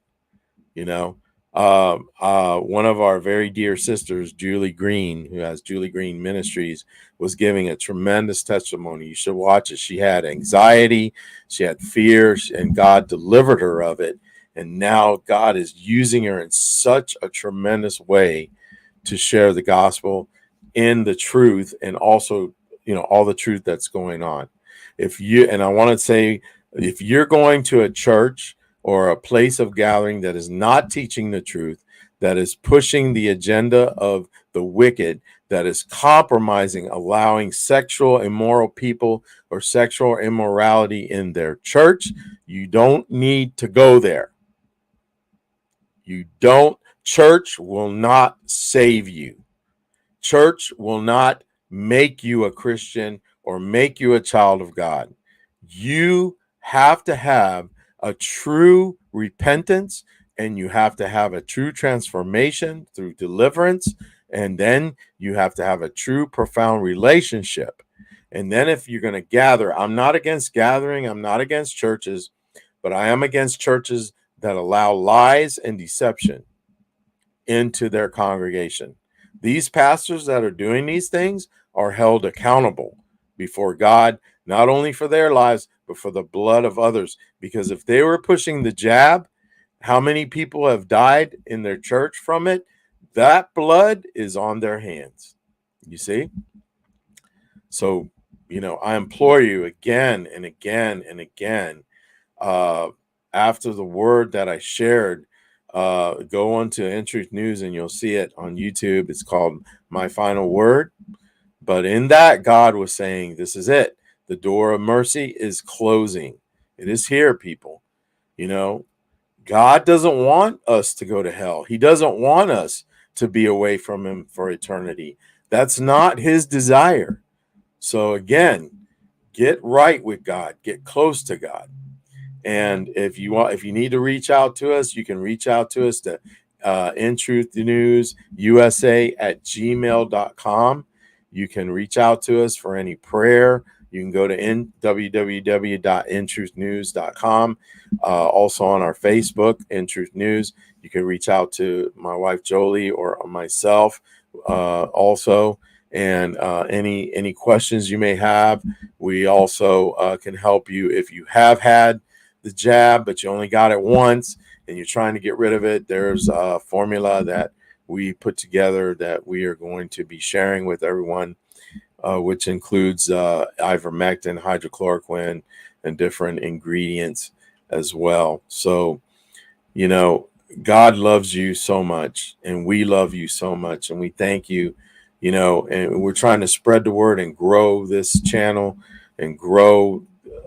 You know, one of our very dear sisters, Julie Green, who has Julie Green Ministries, was giving a tremendous testimony. You should watch it. She had anxiety, she had fear, and God delivered her of it. And now God is using her in such a tremendous way to share the gospel in the truth, and also, you know, all the truth that's going on. And I want to say, if you're going to a church or a place of gathering that is not teaching the truth, that is pushing the agenda of the wicked, that is compromising, allowing sexual immoral people or sexual immorality in their church, you don't need to go there. You don't. Church will not save you. Church will not make you a Christian or make you a child of God. You have to have a true repentance, and you have to have a true transformation through deliverance, and then you have to have a true profound relationship. And then if you're going to gather, I'm not against gathering, I'm not against churches, but I am against churches that allow lies and deception into their congregation. These pastors that are doing these things are held accountable before God, not only for their lives, but for the blood of others. Because if they were pushing the jab, how many people have died in their church from it? That blood is on their hands. You see? So, you know, I implore you again and again and again, after the word that I shared, go on to inTruthNews and you'll see it on YouTube. It's called My Final Word. But in that, God was saying, this is it. The door of mercy is closing. It is here, people. You know, God doesn't want us to go to hell. He doesn't want us to be away from him for eternity. That's not his desire. So again, get right with God. Get close to God. And if you need to reach out to us, you can reach out to us to inTruthNewsUSA@gmail.com. You can reach out to us for any prayer. You can go to www.inTruthNews.com. Also on our Facebook, inTruthNews. You can reach out to my wife Jolie or myself also. And any questions you may have, we also can help you if you have had the jab, but you only got it once and you're trying to get rid of it. There's a formula that we put together that we are going to be sharing with everyone, which includes ivermectin, hydrochloroquine, and different ingredients as well. So, you know, God loves you so much, and we love you so much, and we thank you. You know, and we're trying to spread the word and grow this channel and grow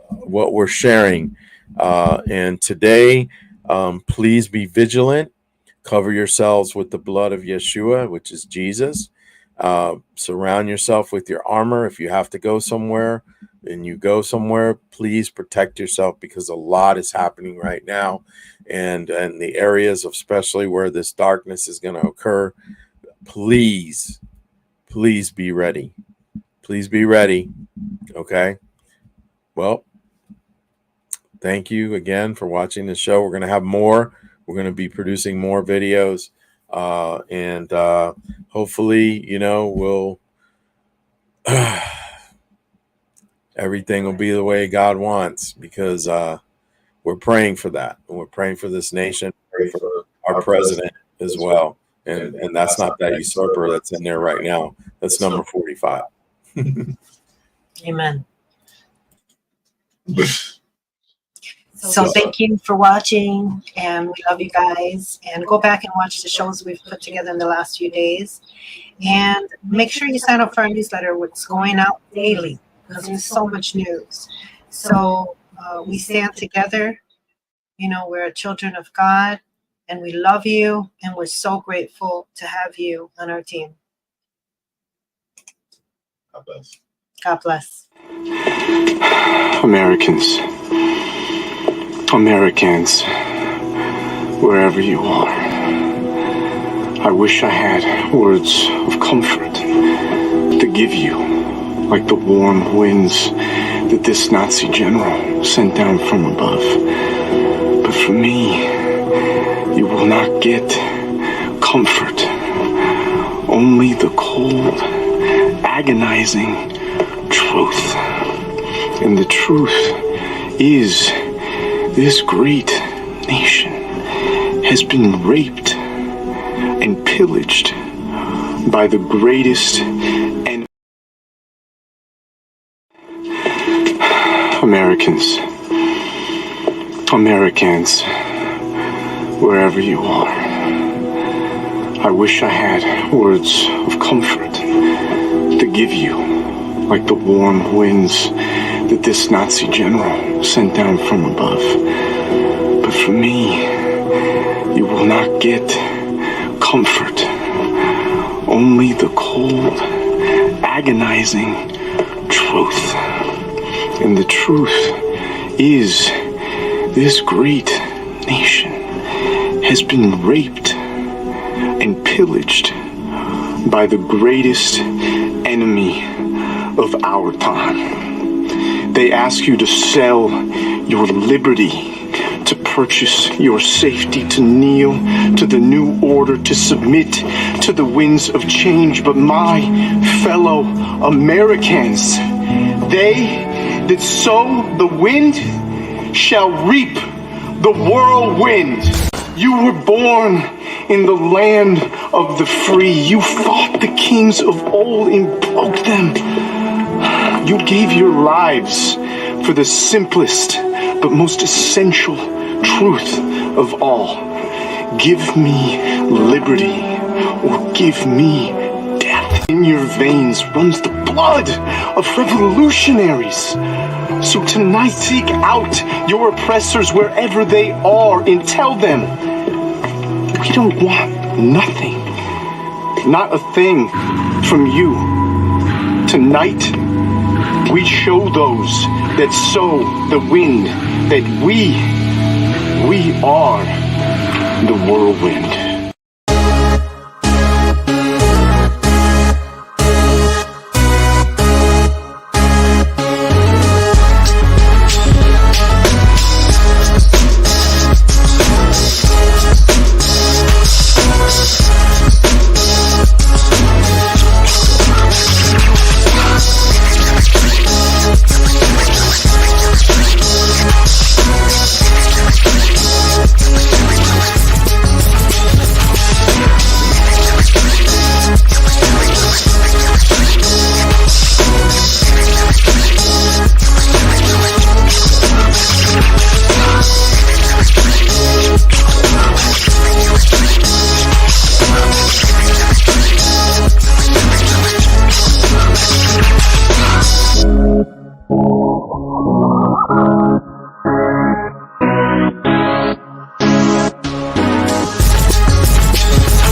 what we're sharing. And today, please be vigilant. Cover yourselves with the blood of Yeshua, which is Jesus. Surround yourself with your armor. If you have to go somewhere and you go somewhere, please protect yourself, because a lot is happening right now. And the areas, especially where this darkness is going to occur, please be ready. Please be ready. Okay. Well, thank you again for watching the show. We're going to have more. We're going to be producing more videos. And hopefully, you know, we'll everything will be the way God wants, because we're praying for that. And we're praying for this nation, praying for our president as well. And that's not that usurper that's in there right now. That's number 45. Amen. So thank you for watching, and we love you guys. And go back and watch the shows we've put together in the last few days. And make sure you sign up for our newsletter, which is going out daily, because there's so much news. So we stand together. You know, we're children of God. And we love you, and we're so grateful to have you on our team. God bless. God bless. Americans, wherever you are, I wish I had words of comfort to give you, like the warm winds that this Nazi general sent down from above. But for me, you will not get comfort, only the cold, agonizing truth. And the truth is, this great nation has been raped and pillaged by the greatest and Americans, wherever you are, I wish I had words of comfort to give you, like the warm winds that this Nazi general sent down from above. But for me, you will not get comfort, only the cold, agonizing truth. And the truth is, this great nation has been raped and pillaged by the greatest enemy of our time. They ask you to sell your liberty, to purchase your safety, to kneel to the new order, to submit to the winds of change. But my fellow Americans, they that sow the wind shall reap the whirlwind. You were born in the land of the free. You fought the kings of old and broke them. You gave your lives for the simplest but most essential truth of all. Give me liberty or give me death. In your veins runs the blood of revolutionaries. So tonight seek out your oppressors wherever they are and tell them, we don't want nothing, not a thing from you. Tonight, we show those that sow the wind that we are the whirlwind.